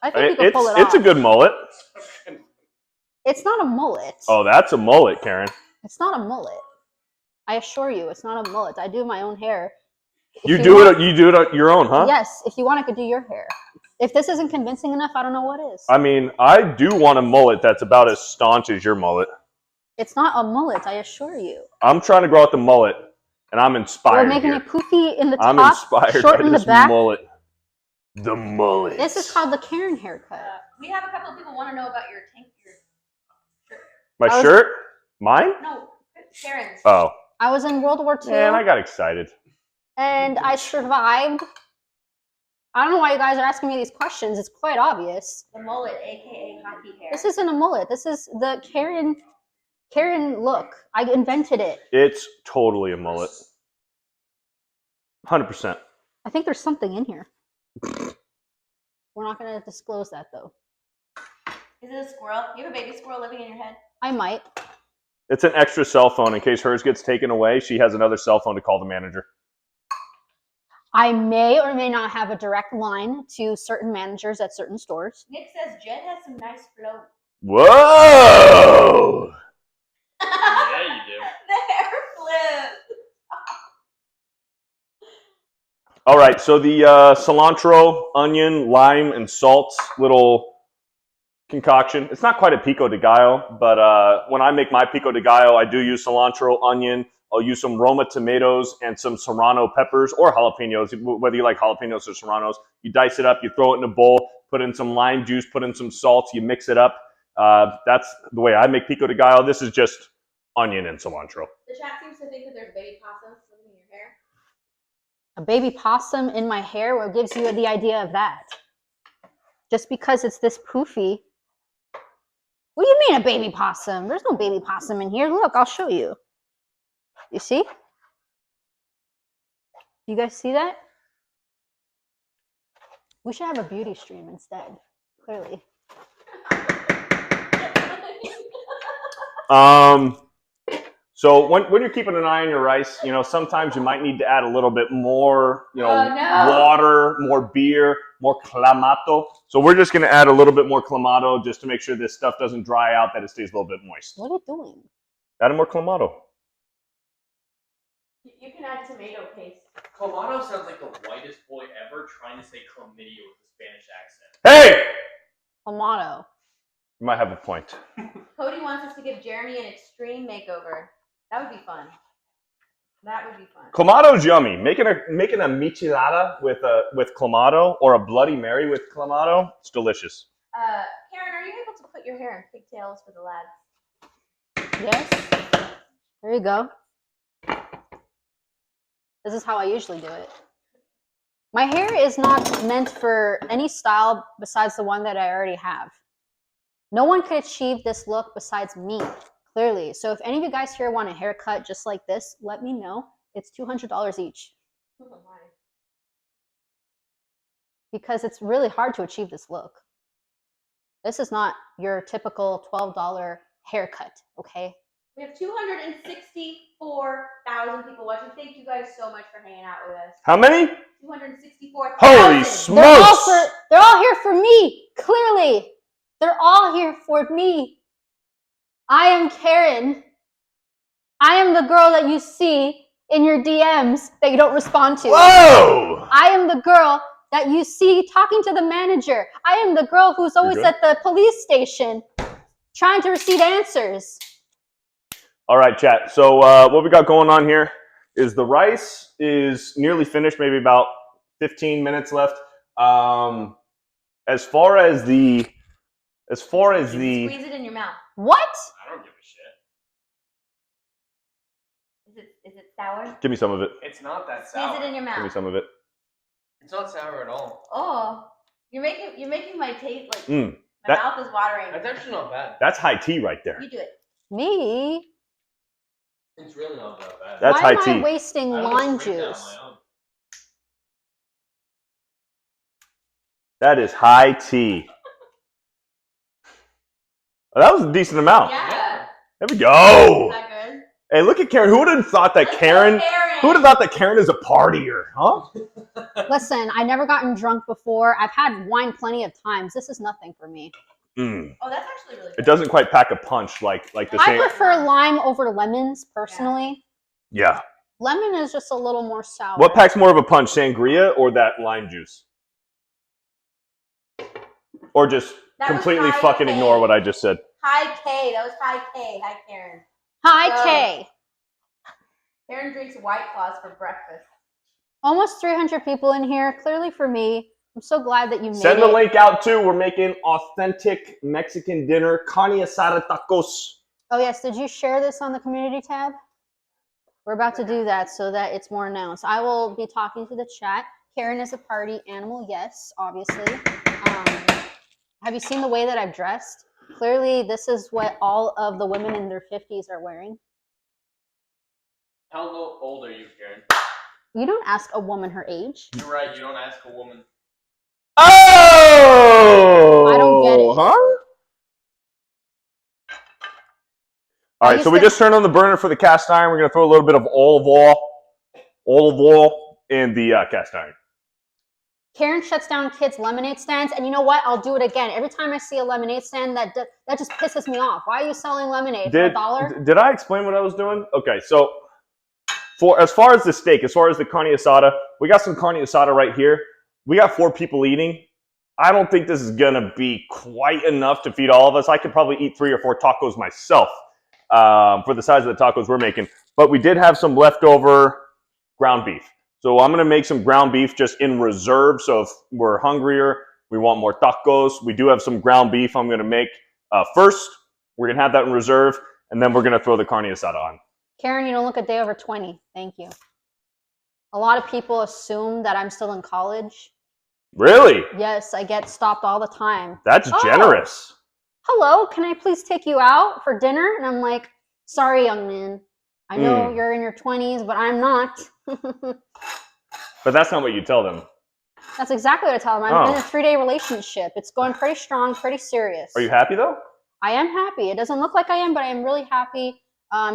I think you can pull it off. It's a good mullet. It's not a mullet. Oh, that's a mullet, Karen. It's not a mullet. I assure you, it's not a mullet. I do my own hair. You do it on your own, huh? Yes, if you want, I could do your hair. If this isn't convincing enough, I don't know what is. I mean, I do want a mullet that's about as staunch as your mullet. It's not a mullet, I assure you. I'm trying to grow out the mullet, and I'm inspired. We're making here. it poofy in the top, I'm inspired short by in the this back. mullet. The mullet. This is called the Karen haircut. We have a couple of people want to know about your tank. Your shirt. My shirt? Mine? No, Karen's. Oh. I was in World War II. Man, I got excited. And I survived. I don't know why you guys are asking me these questions. It's quite obvious. The mullet, aka hockey hair. This isn't a mullet. This is the Karen look. I invented it. It's totally a mullet. 100%. I think there's something in here. We're not going to disclose that, though. Is it a squirrel? You have a baby squirrel living in your head? I might. It's an extra cell phone in case hers gets taken away. She has another cell phone to call the manager. I may or may not have a direct line to certain managers at certain stores. Nick says Jed has some nice flow. Whoa! Yeah, you do. The hair flip. All right, so the cilantro, onion, lime, and salt little concoction. It's not quite a pico de gallo, but when I make my pico de gallo, I do use cilantro, onion. I'll use some Roma tomatoes and some serrano peppers or jalapenos, whether you like jalapenos or serranos. You dice it up, you throw it in a bowl, put in some lime juice, put in some salt, you mix it up. That's the way I make pico de gallo. This is just onion and cilantro. The chat seems to think that there's baby possums living in your hair. A baby possum in my hair? What gives you the idea of that? Just because it's this poofy. What do you mean a baby possum? There's no baby possum in here. Look, I'll show you. You see? You guys see that? We should have a beauty stream instead, clearly. So when you're keeping an eye on your rice, you know, sometimes you might need to add a little bit more, you know, water, more beer, more clamato. So we're just going to add a little bit more clamato just to make sure this stuff doesn't dry out, that it stays a little bit moist. What are you doing? Add more clamato. You can add tomato paste. Clamato sounds like the whitest boy ever trying to say chlamydia with a Spanish accent. Hey! Clamato. You might have a point. Cody wants us to give Jeremy an extreme makeover. That would be fun. That would be fun. Clamato's yummy. Making a michelada with clamato or a Bloody Mary with clamato, it's delicious. Karen, are you able to put your hair in pigtails for the lads? Yes. There you go. This is how I usually do it. My hair is not meant for any style besides the one that I already have. No one could achieve this look besides me, clearly. So if any of you guys here want a haircut just like this, let me know. It's $200 each. Oh my. Because it's really hard to achieve this look. This is not your typical $12 haircut, okay? We have 264,000 people watching. Thank you guys so much for hanging out with us. How many? 264,000. Holy smokes! They're all here for me, clearly. They're all here for me. I am Karen. I am the girl that you see in your DMs that you don't respond to. Whoa! I am the girl that you see talking to the manager. I am the girl who's always at the police station trying to receive answers. All right, chat. So what we got going on here is the rice is nearly finished, maybe about 15 minutes left. As far as the Squeeze it in your mouth. What? I don't give a shit. Is it sour? give me some of it. It's not that Squeeze sour. it in your Give me mouth. some of it. It's not sour at all. Oh, you're making my taste like Mm, my that- mouth is watering. That's actually not bad. That's high tea right there. You do it. Me? It's really not that bad. That's Why high am tea. I wasting I lime almost drank that on juice? my own. That is high tea. Oh, that was a decent amount. Yeah. There we go. Is that good? Hey, look at Karen. Who would have thought that Let's go, Karen? Karen. Who would have thought that Karen is a partier? Huh? Listen, I never gotten drunk before. I've had wine plenty of times. This is nothing for me. Mm. Oh, that's actually really good. It doesn't quite pack a punch like the I same. prefer lime over lemons, personally. Yeah. Lemon is just a little more sour. What packs more of a punch, sangria or that lime juice? Or just That was completely high fucking K. ignore what I just said? High K. That was high K. Hi, Karen. Hi, Oh. Kay. Karen drinks White Claws for breakfast. Almost 300 people in here. Clearly for me. I'm so glad that you made Send it. the link out too. We're making authentic Mexican dinner, carne asada tacos. Oh, yes. Did you share this on the community tab? We're about to do that so that it's more announced. I will be talking to the chat. Karen is a party animal. Yes, obviously. Have you seen the way that I've dressed? Clearly, this is what all of the women in their 50s are wearing. How old are you, Karen? You don't ask a woman her age. You're right. You don't ask a woman. Oh! I don't get it. Huh? All right, so we just turned on the burner for the cast iron. We're going to throw a little bit of olive oil in the cast iron. Karen shuts down kids' lemonade stands, and you know what? I'll do it again. Every time I see a lemonade stand, that just pisses me off. Why are you selling lemonade for $1? Did I explain what I was doing? Okay, so as far as the steak, as far as the carne asada, we got some carne asada right here. We got 4 people eating. I don't think this is going to be quite enough to feed all of us. I could probably eat 3 or 4 tacos myself for the size of the tacos we're making. But we did have some leftover ground beef. So I'm going to make some ground beef just in reserve. So if we're hungrier, we want more tacos, we do have some ground beef I'm going to make first. We're going to have that in reserve, and then we're going to throw the carne asada on. Karen, you don't look a day over 20. Thank you. A lot of people assume that I'm still in college. Really? Yes, I get stopped all the time. That's generous. Hello, can I please take you out for dinner? And I'm like, sorry, young man. I know you're in your 20s, but I'm not. But that's not what you tell them. That's exactly what I tell them. I'm in a 3-day relationship. It's going pretty strong, pretty serious. Are you happy, though? I am happy. It doesn't look like I am, but I am really happy.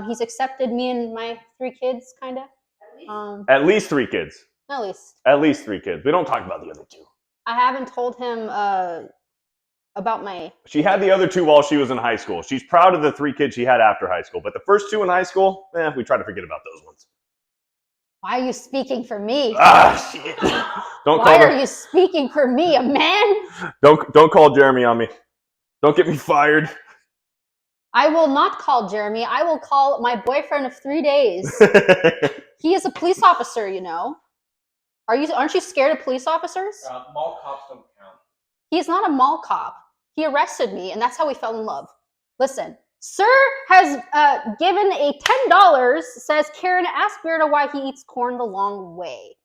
He's accepted me and my 3 kids, kind of. At least 3 kids. At least. At least 3 kids. We don't talk about the other 2. I haven't told him about my... She had the other 2 while she was in high school. She's proud of the 3 kids she had after high school. But the first 2 in high school, we try to forget about those ones. Why are you speaking for me? Ah, shit. Why are you speaking for me, a man? Don't call Jeremy on me. Don't get me fired. I will not call Jeremy. I will call my boyfriend of 3 days. He is a police officer, you know. Aren't you scared of police officers? Mall cops don't count. He's not a mall cop. He arrested me, and that's how we fell in love. Listen, sir has given a $10, says, Karen, ask Beardo why he eats corn the long way.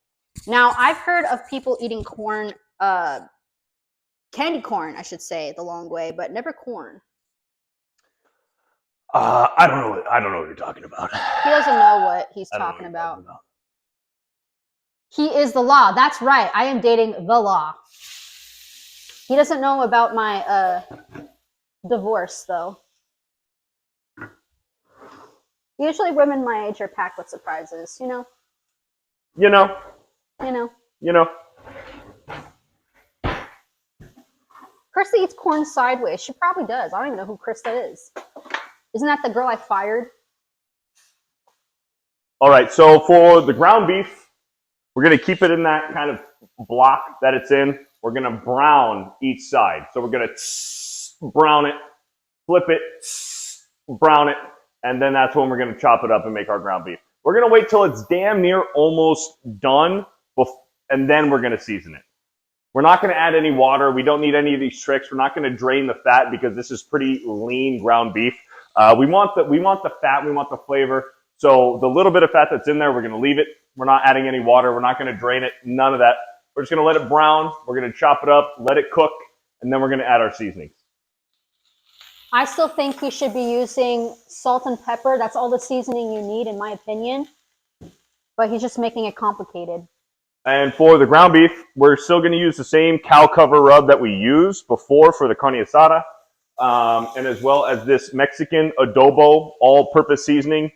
Now, I've heard of people eating corn, candy corn, I should say, the long way, but never corn. I don't know what you're talking about. He doesn't know what he's talking about. He is the law. That's right. I am dating the law. He doesn't know about my divorce, though. Usually women my age are packed with surprises, you know? You know. Krista eats corn sideways. She probably does. I don't even know who Krista is. Isn't that the girl I fired? All right, so for the ground beef, we're going to keep it in that kind of block that it's in. We're going to brown each side. So we're going to brown it, flip it, brown it, and then that's when we're going to chop it up and make our ground beef. We're going to wait till it's damn near almost done, and then we're going to season it. We're not going to add any water. We don't need any of these tricks. We're not going to drain the fat because this is pretty lean ground beef. We want the fat. We want the flavor. So the little bit of fat that's in there, we're going to leave it. We're not adding any water. We're not going to drain it. None of that. We're just going to let it brown. We're going to chop it up, let it cook, and then we're going to add our seasonings. I still think you should be using salt and pepper. That's all the seasoning you need, in my opinion. But he's just making it complicated. And for the ground beef, we're still going to use the same cow cover rub that we used before for the carne asada, and as well as this Mexican adobo all-purpose seasoning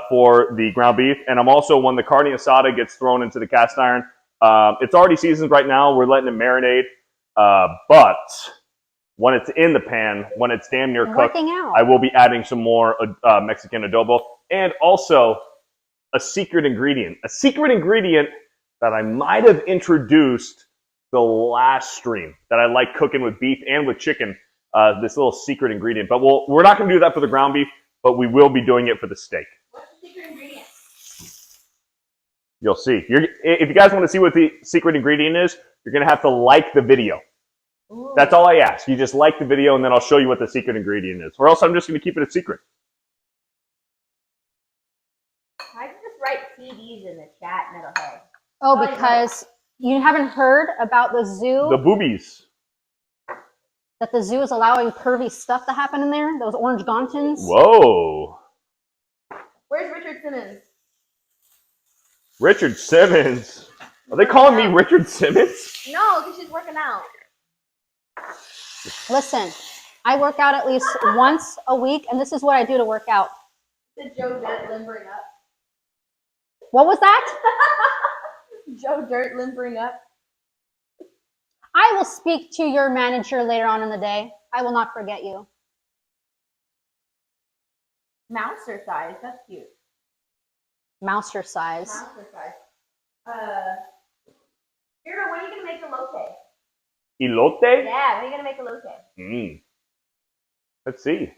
for the ground beef. And I'm also, when the carne asada gets thrown into the cast iron, it's already seasoned right now. We're letting it marinate. But when it's in the pan, when it's damn near cooked, Working out. I will be adding some more Mexican adobo. And also a secret ingredient. A secret ingredient that I might have introduced the last stream that I like cooking with beef and with chicken, this little secret ingredient. But we're not going to do that for the ground beef, but we will be doing it for the steak. What's the secret ingredient? You'll see. If you guys want to see what the secret ingredient is, you're going to have to like the video. Ooh. That's all I ask. You just like the video, and then I'll show you what the secret ingredient is. Or else I'm just going to keep it a secret. I can just write TVs in the chat and it'll help. Oh, because you haven't heard about the zoo? The boobies. That the zoo is allowing pervy stuff to happen in there? Those orange gantons? Whoa. Where's Richard Simmons? Richard Simmons. Are they calling me Richard Simmons? No, because she's working out. Listen, I work out at least once a week, and this is what I do to work out. Did Joe Dirt limbering up? What was that? Joe Dirt limbering up? I will speak to your manager later on in the day. I will not forget you. Mouser size. That's cute. Mouser size. Mouser size. Hero, when are you going to make elote? Elote? Yeah, when are you going to make elote? Let's see.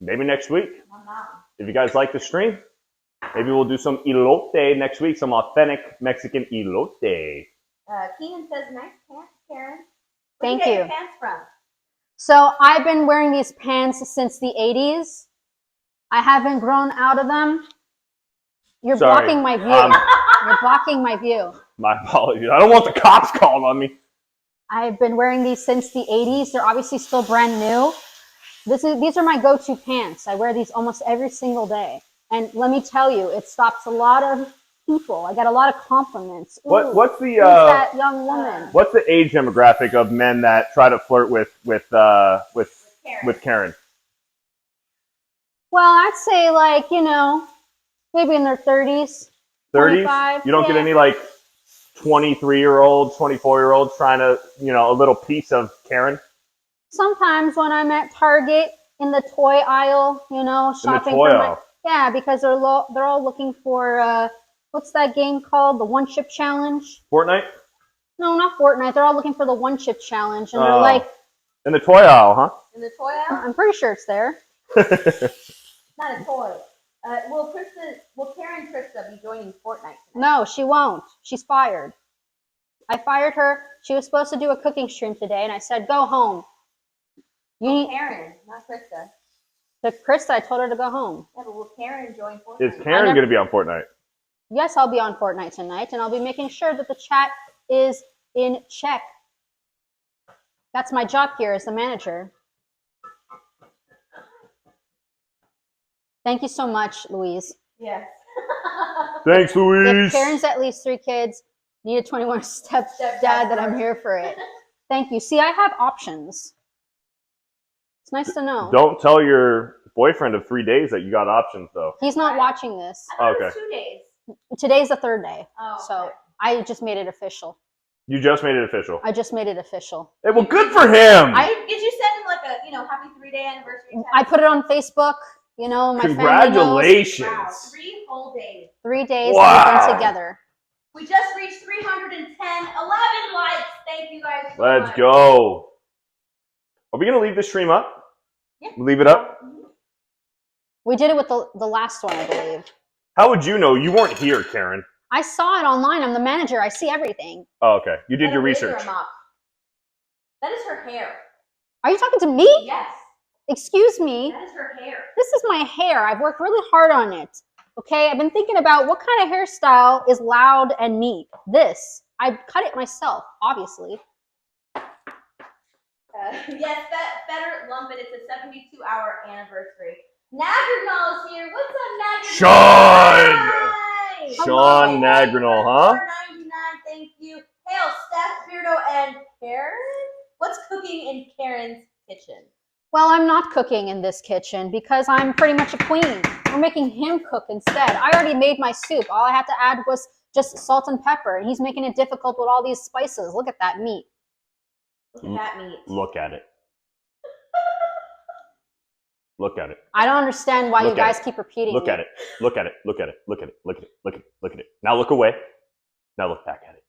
Maybe next week. I'm not. If you guys like the stream, maybe we'll do some elote next week. Some authentic Mexican elote. Keenan says, nice pants, Karen. Where'd Thank you. Get you. Your pants from? So I've been wearing these pants since the 80s. I haven't grown out of them. You're Sorry. blocking my view. You're blocking my view. My apologies. I don't want the cops calling on me. I've been wearing these since the 80s. They're obviously still brand new. These are my go-to pants. I wear these almost every single day. And let me tell you, it stops a lot of people. I get a lot of compliments. Ooh, What's the who's that young woman? what's the age demographic of men that try to flirt with Karen? Well, I'd say like, maybe in their 30s. 30s? You don't get yeah. any like 23-year-olds, 24-year-olds trying to, a little piece of Karen? Sometimes when I'm at Target in the toy aisle, shopping toy for aisle. yeah, because they're all looking for what's that game called? The One Chip Challenge? Fortnite? No, not Fortnite. They're all looking for the One Chip Challenge, and they're like, in the toy aisle, huh? In the toy aisle? I'm pretty sure it's there. Not a toy. Will Karen Krista be joining Fortnite tonight? No, she won't. She's fired. I fired her. She was supposed to do a cooking stream today, and I said, go home. Karen, not Krista. To Krista, I told her to go home. Yeah, but will Karen join Fortnite? Is Karen going to be on Fortnite? Yes, I'll be on Fortnite tonight, and I'll be making sure that the chat is in check. That's my job here as the manager. Thank you so much, Louise. Yes. Thanks, Louise. If Karen's at least 3 kids, need a 21-step dad, then I'm here for it. Thank you. See, I have options. It's nice to know. Don't tell your boyfriend of 3 days that you got options, though. He's not watching this. I thought it Okay. was 2 days. Today's the 3rd day. Oh, So okay. I just made it official. You just made it official. I just made it official. Hey, well, good for him. Did you send him like a happy 3-day anniversary text? I put it on Facebook. My family knows. Congratulations. Wow, 3 whole days. 3 days Wow. that we've been together. We just reached 310, 11 likes. Thank you guys so Let's much. go. Are we going to leave this stream up? Yeah. Leave it up? We did it with the last one, I believe. How would you know? You weren't here, Karen. I saw it online. I'm the manager. I see everything. Oh, okay. You did your Is there research. a mop? That is her hair. Are you talking to me? Yes. Excuse me. That is her hair. This is my hair. I've worked really hard on it. Okay, I've been thinking about what kind of hairstyle is loud and neat. This. I cut it myself, obviously. Yes, Better Lumpin'. It's a 72-hour anniversary. Nagrinol is here. What's up, Nagrinol? Sean! Hi! Sean Nagrinol, huh? $4.99, thank you. Hail, Steph, Beardo, and Karen? What's cooking in Karen's kitchen? Well, I'm not cooking in this kitchen because I'm pretty much a queen. We're making him cook instead. I already made my soup. All I had to add was just salt and pepper. He's making it difficult with all these spices. Look at that meat. Look at that meat. Look at it. Look at it. I don't understand why Look you guys at it. keep repeating Look it. at it. Look at it. Look at it. Look at it. Look at it. Look at it. Look at it. Look at it. Now look away. Now look back at it.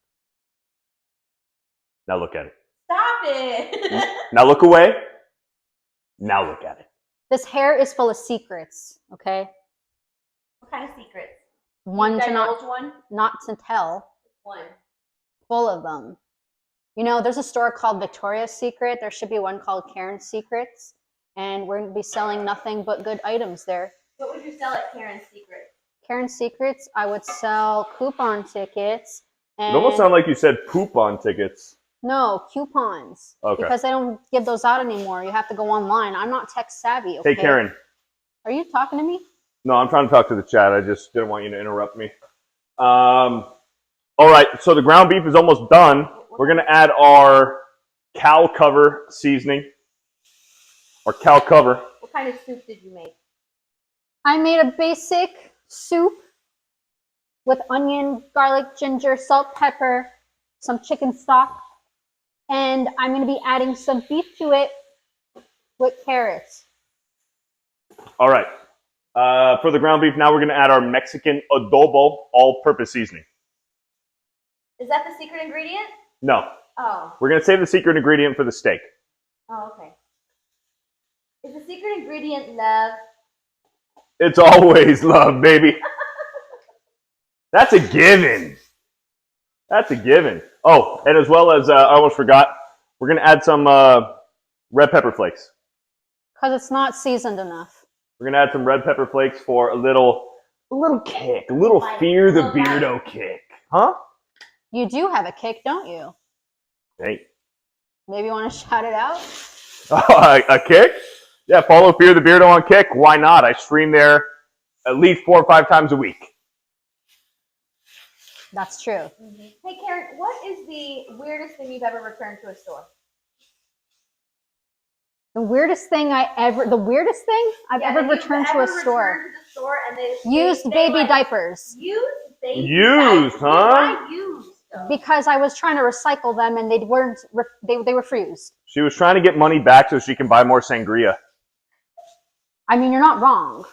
Now look at it. Stop it. Now look away. Now look at it. This hair is full of secrets, okay? What kind of secrets? One to Divulge one? not to tell. One. Full of them. You know, there's a store called Victoria's Secret. There should be one called Karen's Secrets. And we're going to be selling nothing but good items there. What would you sell at Karen's Secret? Karen's Secrets, I would sell coupon tickets. And It almost sounded like you said poop on tickets. no, coupons. Okay. Because they don't give those out anymore. You have to go online. I'm not tech savvy, okay? Hey, Karen. Are you talking to me? No, I'm trying to talk to the chat. I just didn't want you to interrupt me. All right, so the ground beef is almost done. We're going to add our cow cover seasoning. Or cow cover. What kind of soup did you make? I made a basic soup with onion, garlic, ginger, salt, pepper, some chicken stock, and I'm going to be adding some beef to it with carrots. All right. For the ground beef, now we're going to add our Mexican adobo all-purpose seasoning. Is that the secret ingredient? No. Oh. We're going to save the secret ingredient for the steak. Oh, okay. Is the secret ingredient love? It's always love, baby. That's a given. That's a given. Oh, and as well as, I almost forgot, we're going to add some red pepper flakes. Because it's not seasoned enough. We're going to add some red pepper flakes for a little kick, a little Fear the Beardo kick. Huh? You do have a kick, don't you? Hey. Maybe you want to shout it out? A kick? Yeah, follow Fear the Beardo on Kick. Why not? I stream there at least 4 or 5 times a week. That's true. Mm-hmm. Hey, Karen, what is the weirdest thing you've ever returned to a store? The weirdest thing I've ever returned to a store. Returned to the store and they Used baby diapers. Used baby Used, diapers? huh? Why used? Because I was trying to recycle them and they were fused. She was trying to get money back so she can buy more sangria. I mean, you're not wrong.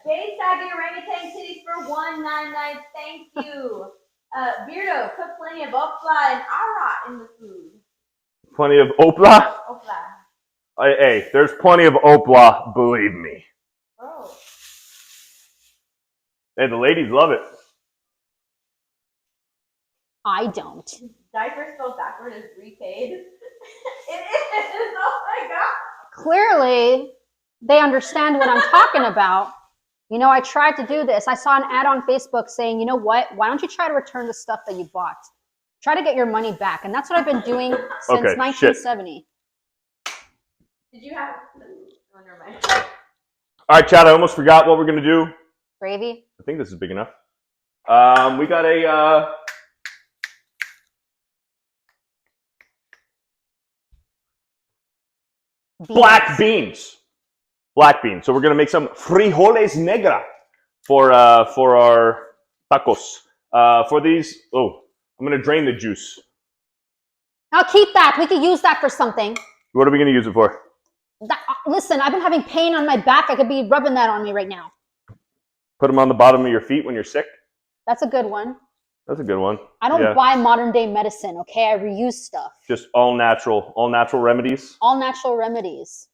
Jay Saggy Orangutan Titties for $1.99. Thank you. Beardo, cook plenty of opla and ara in the food. Plenty of opla? Opla. Hey, there's plenty of opla, believe me. Oh. Hey, the ladies love it. I don't. Diaper spelled backward is repaid. It is. Oh my god. Clearly, they understand what I'm talking about. You know, I tried to do this. I saw an ad on Facebook saying, you know what? Why don't you try to return the stuff that you bought? Try to get your money back. And that's what I've been doing since 1970. Did you have... Oh, never mind. All right, Chad, I almost forgot what we're going to do. Gravy? I think this is big enough. We got a... Black beans. Black beans. So we're going to make some frijoles negra for our tacos. For these... Oh, I'm going to drain the juice. I'll keep that. We could use that for something. What are we going to use it for? Listen, I've been having pain on my back. I could be rubbing that on me right now. Put them on the bottom of your feet when you're sick? That's a good one. That's a good one. I don't buy modern day medicine, okay? I reuse stuff. Just all natural remedies? All natural remedies.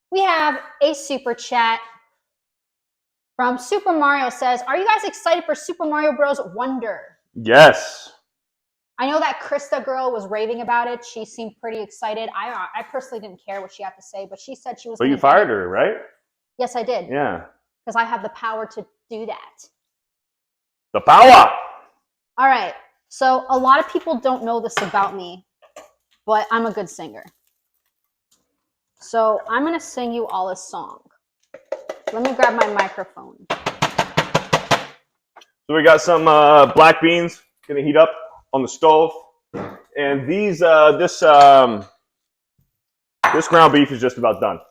We have a super chat from Super Mario says, are you guys excited for Super Mario Bros. Wonder? Yes. I know that Krista girl was raving about it. She seemed pretty excited. I personally didn't care what she had to say, but she said she was. But gonna you get fired it. her, right? Yes, I did. Yeah. Because I have the power to do that. The power. All right. So a lot of people don't know this about me, but I'm a good singer. So I'm going to sing you all a song. Let me grab my microphone. So we got some black beans gonna heat up on the stove, and these this ground beef is just about done.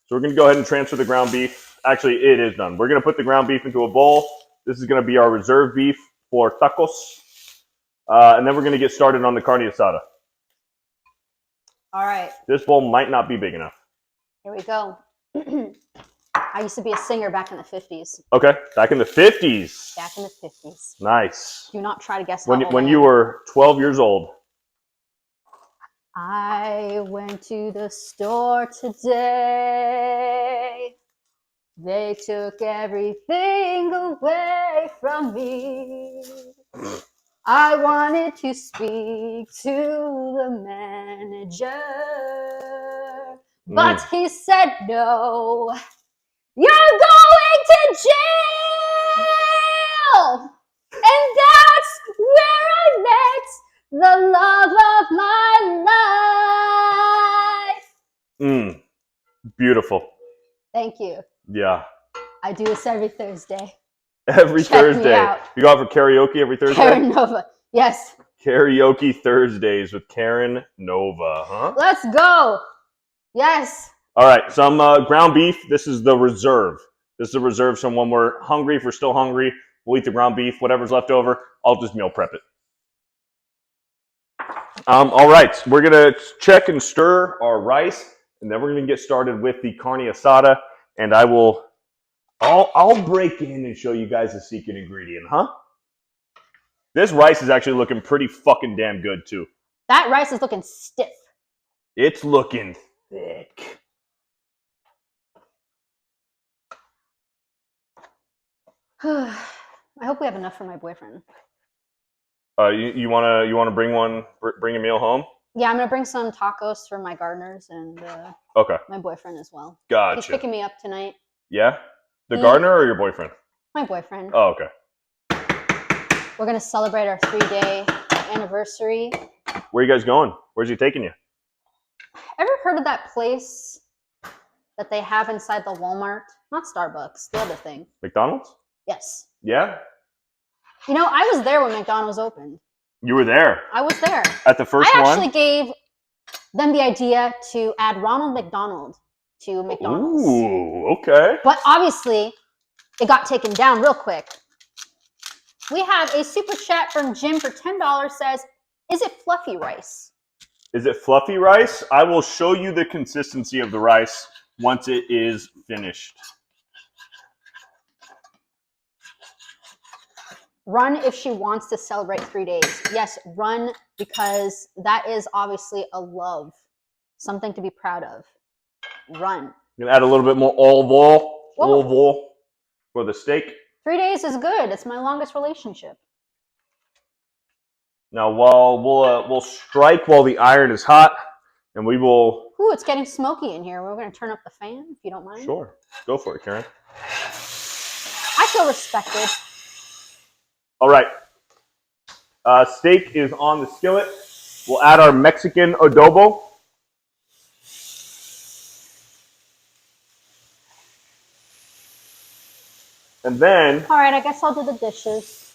So we're gonna go ahead and transfer the ground beef. Actually, it is done. We're gonna put the ground beef into a bowl. This is gonna be our reserve beef for tacos, and then we're gonna get started on the carne asada. All right. This bowl might not be big enough. Here we go. I used to be a singer back in the 50s. Okay, back in the 50s. Back in the 50s. Nice. Do not try to guess how old When I you am. were 12 years old. I went to the store today. They took everything away from me. I wanted to speak to the manager, but he said no. You're going to jail! And that's where I met the love of my life. Beautiful. Thank you. Yeah. I do this every Thursday. Every Check me Thursday. out. You go out for karaoke every Thursday? Karen Nova. Yes. Karaoke Thursdays with Karen Nova, huh? Let's go. Yes. All right, some ground beef. This is the reserve. This is a reserve. So when we're hungry, if we're still hungry, we'll eat the ground beef. Whatever's left over, I'll just meal prep it. All right, we're gonna check and stir our rice, and then we're gonna get started with the carne asada. And I'll break in and show you guys the secret ingredient, huh? This rice is actually looking pretty fucking damn good too. That rice is looking stiff. It's looking thick. I hope we have enough for my boyfriend. You wanna bring a meal home? Yeah, I'm gonna bring some tacos for my gardeners and Okay. my boyfriend as well. Gotcha. He's picking me up tonight. Yeah? The gardener or your boyfriend? My boyfriend. Oh, okay. We're gonna celebrate our 3-day anniversary. Where are you guys going? Where's he taking you? Ever heard of that place that they have inside the Walmart? Not Starbucks, the other thing. McDonald's? Yes. Yeah? You know, I was there when McDonald's opened. You were there I was there. at the first I one? actually gave them the idea to add Ronald McDonald to McDonald's. Ooh, okay. But obviously, it got taken down real quick. We have a super chat from Jim for $10 says, is it fluffy rice? Is it fluffy rice? I will show you the consistency of the rice once it is finished. Run if she wants to celebrate 3 days. Yes, run because that is obviously a love. Something to be proud of. Run. I'm gonna add a little bit more olive oil Whoa. for the steak. 3 days is good. It's my longest relationship. Now, we'll strike while the iron is hot, and we will. Ooh, it's getting smoky in here. We're going to turn up the fan, if you don't mind. Sure, go for it, Karen. I feel respected. All right, steak is on the skillet. We'll add our Mexican adobo. And then, All right, I guess I'll do the dishes.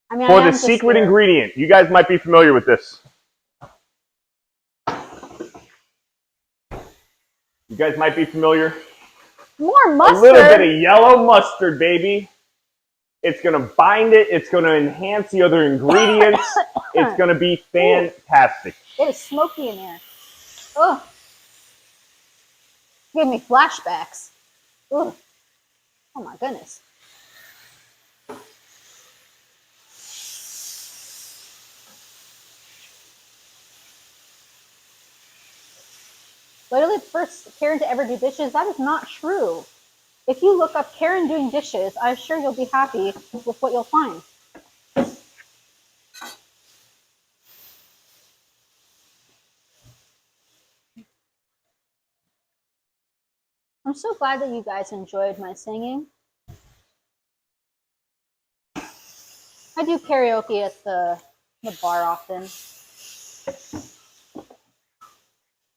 I mean, for I the am just secret here. ingredient, you guys might be familiar with this. You guys might be familiar. More mustard. A little bit of yellow mustard, baby. It's going to bind it. It's going to enhance the other ingredients. It's going to be fantastic. It is smoky in here. Ugh. Give me flashbacks. Ugh. Oh my goodness. Literally the first Karen to ever do dishes. That is not true. If you look up Karen doing dishes, I'm sure you'll be happy with what you'll find. I'm so glad that you guys enjoyed my singing. I do karaoke at the bar often.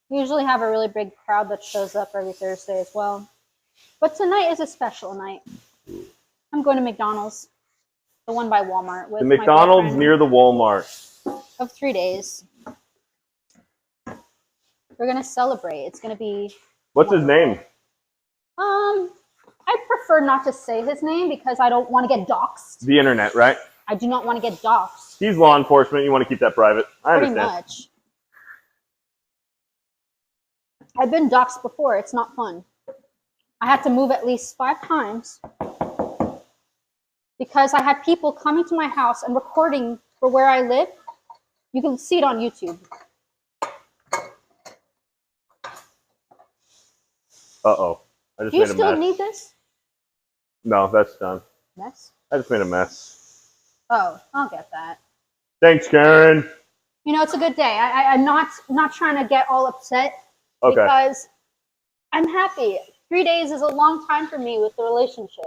We usually have a really big crowd that shows up every Thursday as well. But tonight is a special night. I'm going to McDonald's, the one by Walmart. With The McDonald's my boyfriend near the Walmart. of 3 days. We're going to celebrate. It's going to be What's his name? I prefer not to say his name because I don't want to get doxxed. The internet, right? I do not want to get doxxed. He's law enforcement. You want to keep that private. I Pretty understand. much. I've been doxxed before. It's not fun. I had to move at least 5 times because I had people coming to my house and recording for where I live. You can see it on YouTube. Uh-oh. I just Do you made a still mess. need this? No, that's done. Mess? I just made a mess. Oh, I'll get that. Thanks, Karen. You know, it's a good day. I'm not trying to get all upset Okay. because I'm happy. 3 days is a long time for me with the relationship.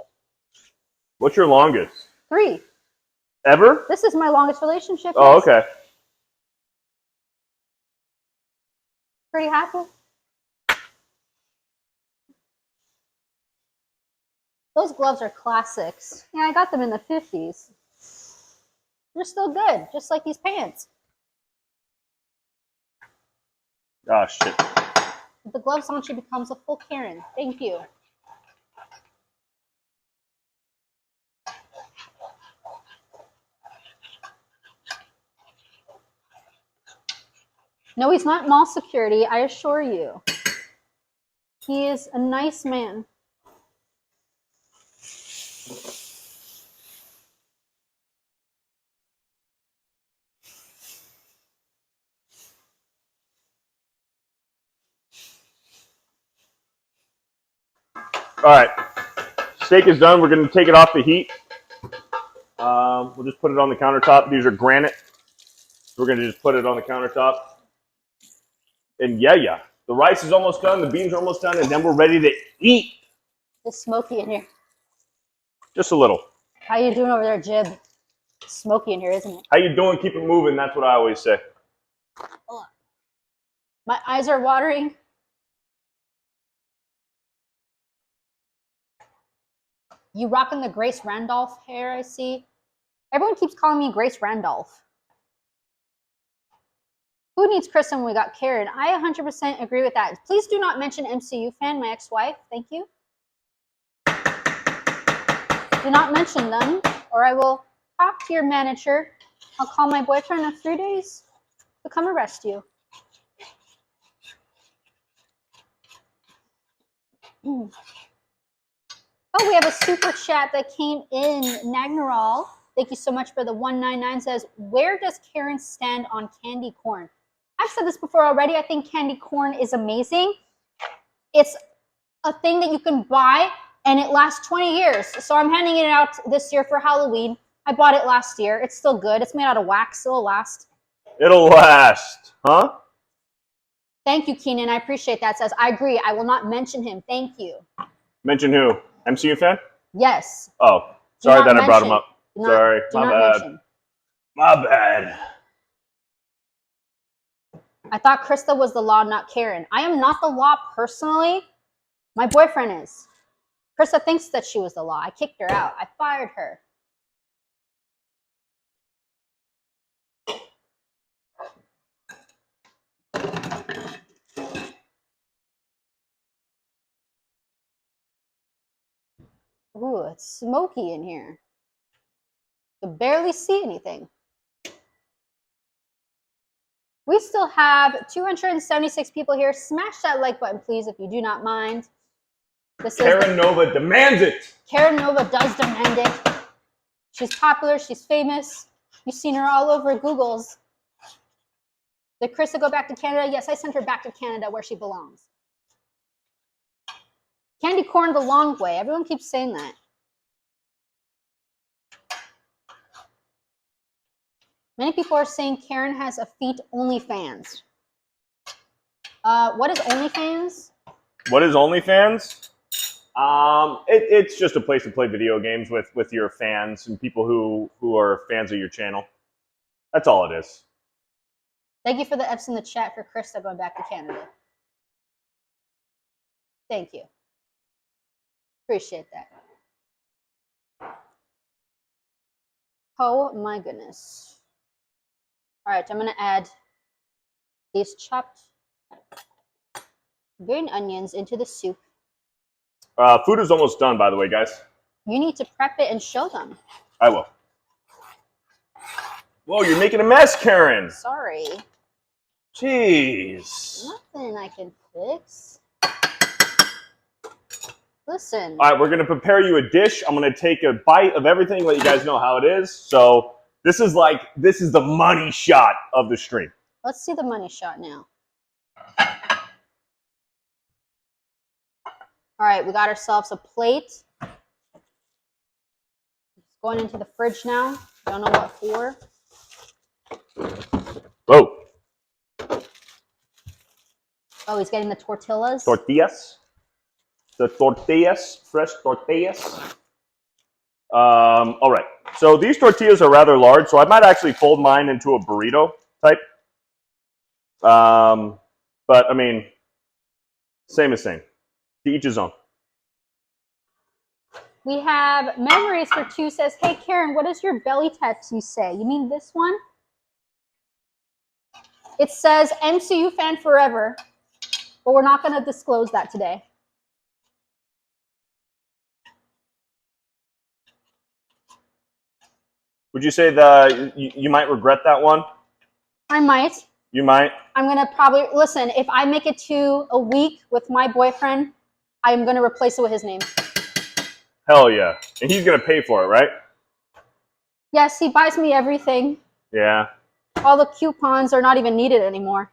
What's your longest? 3. Ever? This is my longest relationship. Oh, yes. okay. Pretty happy. Those gloves are classics. Yeah, I got them in the 50s. They're still good, just like these pants. Oh, shit. With the gloves on, she becomes a full Karen. Thank you. No, he's not mall security, I assure you. He is a nice man. All right. Steak is done. We're going to take it off the heat. We'll just put it on the countertop. These are granite. We're going to just put it on the countertop. And yeah. The rice is almost done. The beans are almost done. And then we're ready to eat. It's smoky in here. Just a little. How you doing over there, Jib? It's smoky in here, isn't it? How you doing? Keep it moving. That's what I always say. My eyes are watering. You rocking the Grace Randolph hair, I see. Everyone keeps calling me Grace Randolph. Who needs Kristen when we got Karen? I 100% agree with that. Please do not mention MCU fan, my ex-wife. Thank you. Do not mention them, or I will talk to your manager. I'll call my boyfriend in 3 days to come arrest you. Oh, we have a super chat that came in. Nagnaral, thank you so much for the 199. Says, where does Karen stand on candy corn? I've said this before already. I think candy corn is amazing. It's a thing that you can buy and it lasts 20 years. So I'm handing it out this year for Halloween. I bought it last year. It's still good. It's made out of wax. It'll last. It'll last. Huh? Thank you, Keenan. I appreciate that. Says, I agree. I will not mention him. Thank you. Mention who? MCU fan? Yes. Oh, Do sorry not that I brought him mention. up. Do not- Sorry. do My not bad. mention. My bad. I thought Krista was the law, not Karen. I am not the law personally. My boyfriend is. Krista thinks that she was the law. I kicked her out. I fired her. Ooh, it's smoky in here. You can barely see anything. We still have 276 people here. Smash that like button, please, if you do not mind. This Karen Nova demands it. Karen Nova does demand it. She's popular. She's famous. You've seen her all over Google's. Did Krista go back to Canada? Yes, I sent her back to Canada where she belongs. Candy corn the long way. Everyone keeps saying that. Many people are saying Karen has a feet OnlyFans. What is OnlyFans? What is OnlyFans? It's just a place to play video games with your fans and people who are fans of your channel. That's all it is. Thank you for the F's in the chat for Krista going back to Canada. Thank you. Appreciate that. Oh my goodness. All right, I'm going to add these chopped green onions into the soup. Food is almost done, by the way, guys. You need to prep it and show them. I will. Whoa, you're making a mess, Karen. Sorry. Jeez. Nothing I can fix. Listen. All right, we're going to prepare you a dish. I'm going to take a bite of everything, let you guys know how it is. So this is the money shot of the stream. Let's see the money shot now. All right, we got ourselves a plate. It's going into the fridge now. Don't know what for. Whoa. Oh, he's getting the tortillas. Tortillas. The tortillas, fresh tortillas. All right. So these tortillas are rather large, so I might actually fold mine into a burrito type. But I mean, same as same. To each his own. We have Memories for Two says, hey Karen, what does your belly tattoo say? You mean this one? It says MCU fan forever, but we're not going to disclose that today. Would you say that you might regret that one? I might. You might? I'm going to probably, listen, if I make it to a week with my boyfriend, I'm going to replace it with his name. Hell yeah. And he's going to pay for it, right? Yes, he buys me everything. Yeah. All the coupons are not even needed anymore.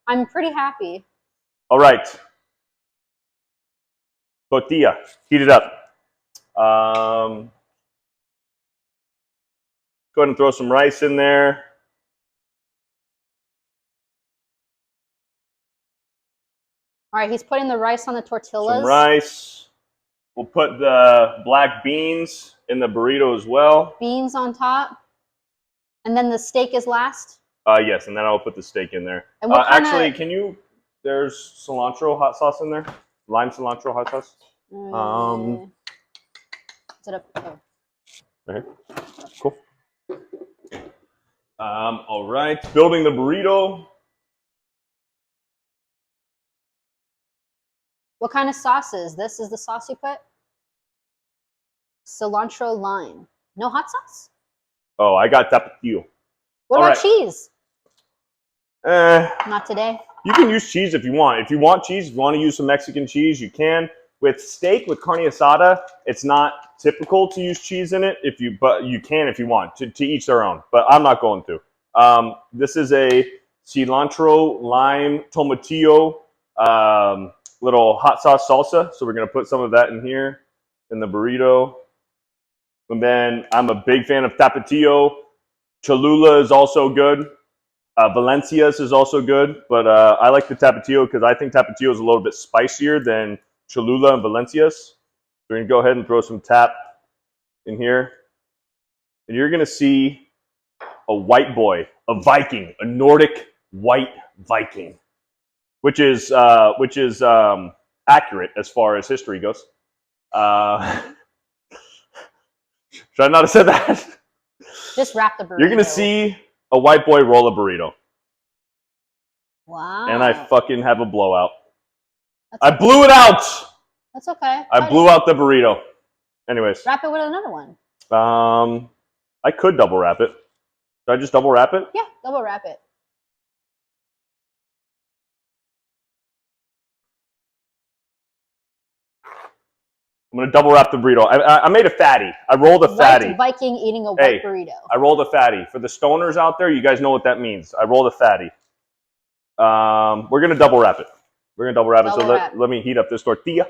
I'm pretty happy. All right. Tortilla. Heat it up. Go ahead and throw some rice in there. All right, he's putting the rice on the tortillas. Some rice. We'll put the black beans in the burrito as well. Beans on top. And then the steak is last. Yes, and then I'll put the steak in there. And what actually, there's cilantro hot sauce in there? Lime cilantro hot sauce? Is it oh. Right. Cool. All right, building the burrito. What kind of sauce is this? Is the sauce you put? Cilantro lime. No hot sauce? Oh, I got tapatio. What about cheese? Not today. You can use cheese if you want. If you want cheese, if you want to use some Mexican cheese, you can. With steak, with carne asada, it's not typical to use cheese in it. But you can if you want. To each their own. But I'm not going to. This is a cilantro lime tomatillo little hot sauce salsa. So we're gonna put some of that in here in the burrito. And then I'm a big fan of tapatio. Cholula is also good. Valencias is also good, but I like the tapatio because I think tapatio is a little bit spicier than Cholula and Valencias. We're gonna go ahead and throw some tap in here, and you're gonna see a white boy, a Viking, a Nordic white Viking, which is accurate as far as history goes. Should I not have said that? Just wrap the burrito. You're gonna see a white boy roll a burrito. Wow. And I fucking have a blowout. That's I blew it out! That's okay. I blew out the burrito. Anyways. Wrap it with another one. I could double wrap it. Should I just double wrap it? Yeah, double wrap it. I'm gonna double wrap the burrito. I made a fatty. I rolled a fatty. White Viking eating a white burrito. I rolled a fatty. For the stoners out there, you guys know what that means. I rolled a fatty. We're gonna double wrap it. We're gonna double wrap it. So let me heat up this tortilla.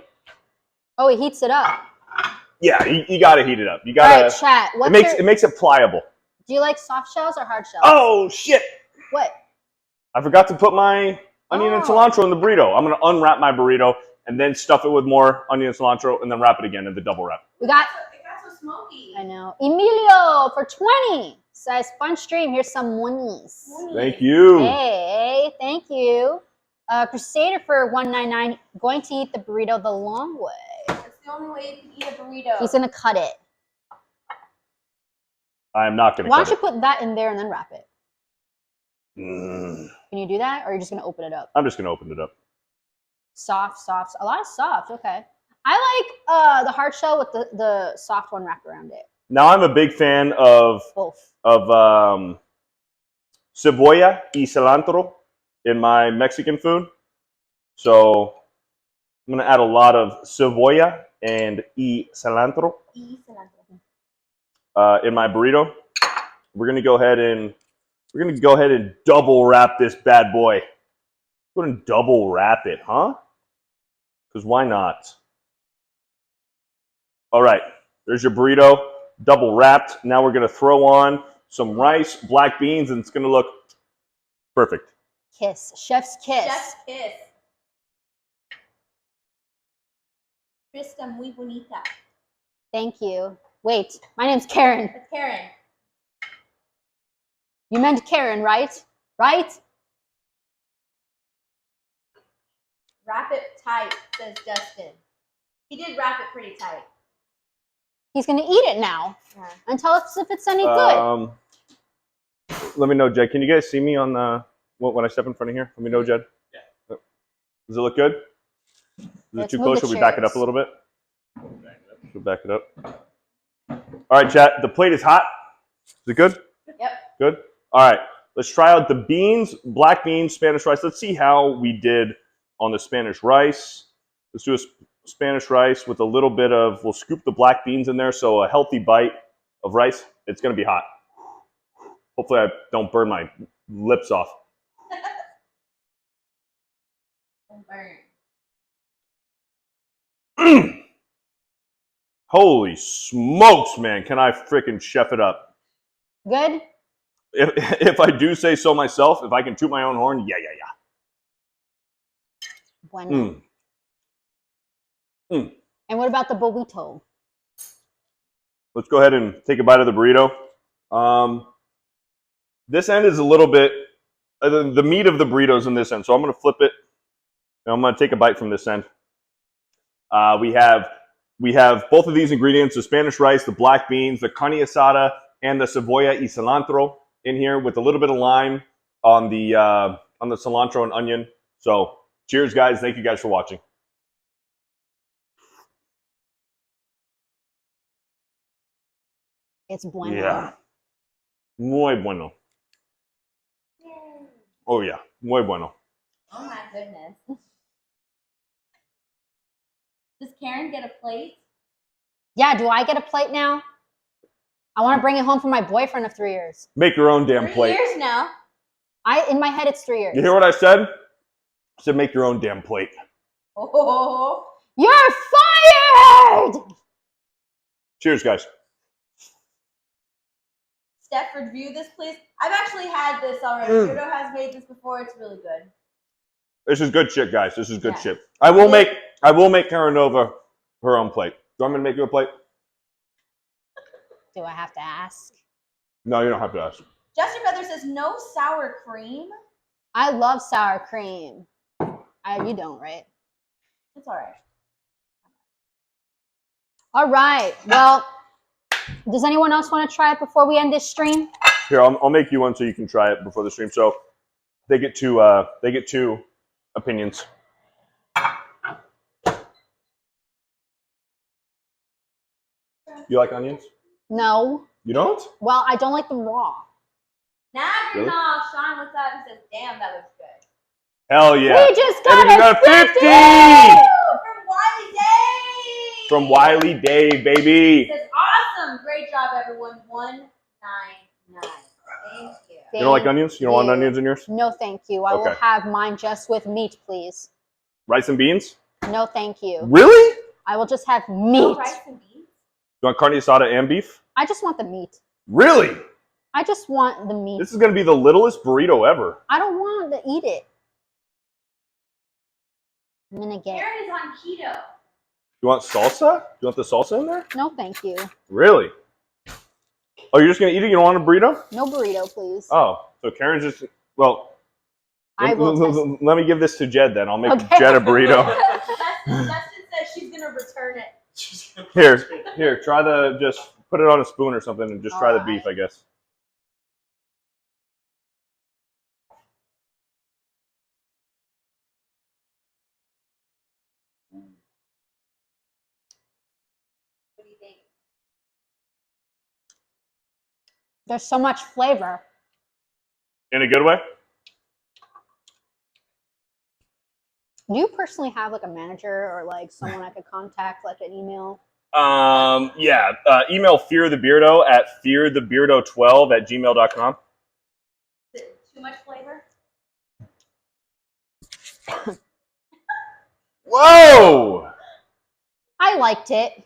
Oh, he heats it up. Yeah, you gotta heat it up. You gotta. All right, chat. It makes it pliable. Do you like soft shells or hard shells? Oh shit! What? I forgot to put my onion and cilantro in the burrito. I'm gonna unwrap my burrito. and then stuff it with more onion and cilantro, and then wrap it again in the double wrap. We got, It got so smoky. I know, Emilio for 20 says, fun stream. Here's some monies. Thank you. Hey, thank you. Crusader for 199, going to eat the burrito the long way. It's the only way you can eat a burrito. He's gonna cut it. I am not going to Why cut don't you put that in there and then wrap it? it. Can you do that, or are you just gonna open it up? I'm just going to open it up. Soft, a lot of soft. Okay, I like the hard shell with the soft one wrapped around it. Now, I'm a big fan of Both. cebolla y cilantro in my Mexican food. So I'm going to add a lot of cebolla and cilantro in my burrito. We're going to go ahead and double wrap this bad boy. Go ahead and double wrap it, huh? Because why not? All right, there's your burrito, double wrapped. Now we're going to throw on some rice, black beans, and it's going to look perfect. Kiss, chef's kiss. Chef's kiss. Krista muy bonita. Thank you. Wait, my name's Karen. It's Karen. You meant Karen, right? Right? Wrap it tight, says Justin. He did wrap it pretty tight. He's gonna eat it now Yeah. and tell us if it's any good. Let me know, Jed. Can you guys see me on the when I step in front of here? Let me know, Jed. Yeah. Does it look good? Is Let's it too move close? the Should we back it up chairs. a little bit? Should back it up. All right, chat. The plate is hot. Is it good? Yep. Good. All right. Let's try out the beans, black beans, Spanish rice. Let's see how we did on the Spanish rice. Let's do a Spanish rice with a little bit of, we'll scoop the black beans in there, so a healthy bite of rice. It's going to be hot. Hopefully I don't burn my lips off. Don't burn. Holy smokes, man. Can I freaking chef it up? Good? If I do say so myself, if I can toot my own horn, yeah. Bueno. And what about the burrito? Let's go ahead and take a bite of the burrito. This end is a little bit, the meat of the burrito is in this end, so I'm going to flip it, and I'm going to take a bite from this end. We have both of these ingredients, the Spanish rice, the black beans, the carne asada, and the cebolla y cilantro in here with a little bit of lime on the cilantro and onion. So cheers, guys. Thank you guys for watching. It's bueno. Yeah. Muy bueno. Yay. Oh, yeah. Muy bueno. Oh my goodness. Does Karen get a plate? Yeah, do I get a plate now? I want to bring it home for my boyfriend of 3 years. Make your own damn 3 plate. years now. In my head, it's 3 years. You hear what I said? I said make your own damn plate. Oh. You're fired! Cheers, guys. Stepford, view this, please. I've actually had this already. Beardo has made this before. It's really good. This is good shit, guys. This is good Yeah. shit. I will make Karen Nova her own plate. Do you want me to make you a plate? Do I have to ask? No, you don't have to ask. Jester Feather says no sour cream. I love sour cream. You don't, right? It's all right. All right. Well, does anyone else want to try it before we end this stream? Here, I'll make you one so you can try it before the stream. So they get two opinions. You like onions? No. You don't? Well, I don't like them raw. Now Really? Sean looks up and says, "Damn, that was good." Hell yeah. We just And got we got a 50! Woo! From Wiley Day. From Wiley Dave, baby. It says, "Awesome, great job, everyone." 199. Thank you. You don't like onions? You don't want you. onions in yours? No, thank you. I will Okay. have mine just with meat, please. Rice and beans? No, thank you. Really? I will just have No meat. rice and beans. You want carne asada and beef? I just want the meat. Really? I just want the meat. This is going to be the littlest burrito ever. I don't want to eat it. I'm gonna get. Karen is on keto. You want salsa? You want the salsa in there? No, thank you. Really? Oh, you're just gonna eat it? You don't want a burrito? No burrito, please. Oh, so Karen's just well. I will test. Let me give this to Jed then. I'll make Okay. Jed a burrito. Dustin says she's gonna return it. Here, try the just put it on a spoon or something and just try the beef, I guess. What do you think? There's so much flavor. In a good way? Do you personally have like a manager or like someone I could contact, like an email? Yeah. Email FearTheBeardo at FearTheBeardo12@gmail.com. Is it too much flavor? Whoa! I liked it.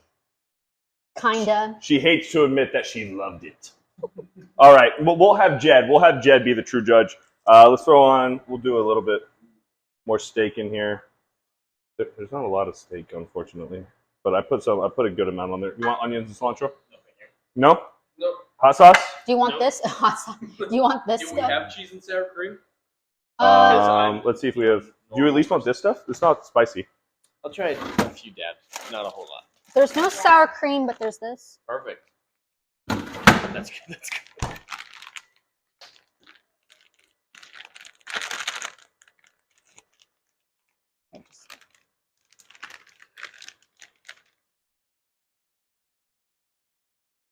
Kinda. She hates to admit that she loved it. All right, we'll have Jed. We'll have Jed be the true judge. Let's throw on. We'll do a little bit more steak in here. There's not a lot of steak, unfortunately, but I put a good amount on there. You want onions and cilantro? No. Nope. Hot sauce? Do you want Nope. this? Do you want this Do we stuff? have cheese and sour cream? Let's see if we have. Do you at least want this stuff? It's not spicy. I'll try a few dabs, not a whole lot. There's no sour cream, but there's this. Perfect. That's good. That's good.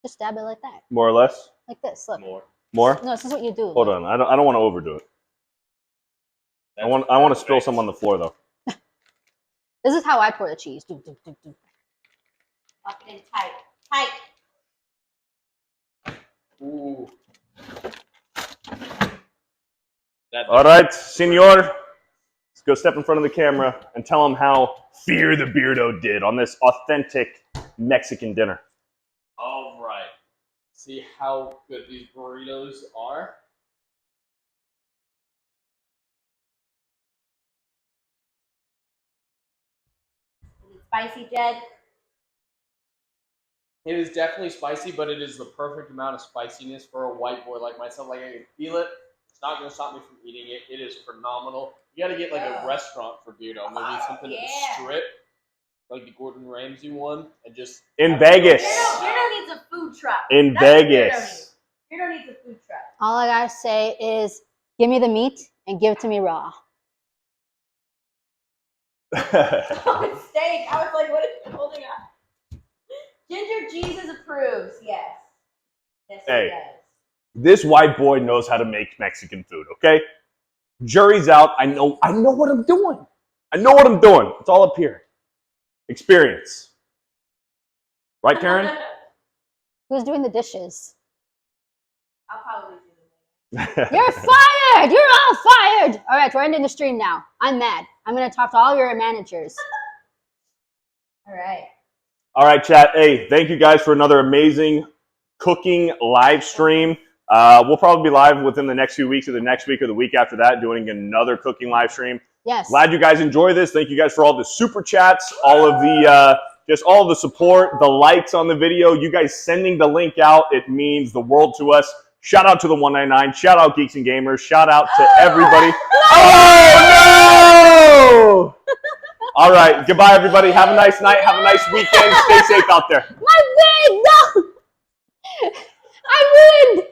Just dab it like that, More or less. like this. Look. More. More. No, this is what you do. Hold on. I don't want to overdo it. I want to spill some on the floor though. This is how I pour the cheese. Do, do, do, do. Lock it in tight. Tight. Ooh. All right, senor. Let's go step in front of the camera and tell him how FearTheBeardo did on this authentic Mexican dinner. All right. See how good these burritos are. Is it spicy, Jed? It is definitely spicy, but it is the perfect amount of spiciness for a white boy like myself. Like, I can feel it. It's not going to stop me from eating it. It is phenomenal. You got to get like a restaurant for Beardo. Maybe something at the Strip, like the Gordon Ramsay one, and just In Vegas. Beardo needs a food truck. In That's what Vegas. Beardo needs a food truck. All I gotta say is, give me the meat and give it to me raw. Oh, it's steak. I was like, what is he holding up? Ginger Jesus approves. Yes. Yes, Hey. he does. This white boy knows how to make Mexican food, okay? Jury's out. I know what I'm doing. I know what I'm doing. It's all up here. Experience. Right, Karen? Who's doing the dishes? I'll probably do it. You're fired! You're all fired! All right, we're ending the stream now. I'm mad. I'm gonna talk to all your managers. All right. All right, chat. Hey, thank you guys for another amazing cooking live stream. We'll probably be live within the next few weeks, or the next week or the week after that, doing another cooking live stream. Yes. Glad you guys enjoy this. Thank you guys for all the super chats, all of the just all of the support, the likes on the video. You guys sending the link out, it means the world to us. Shout out to the 199. Shout out Geeks and Gamers. Shout out to everybody. Oh no! All right. Goodbye, everybody. Have a nice night. Have a nice weekend. Stay safe out there. My wig! No! I ruined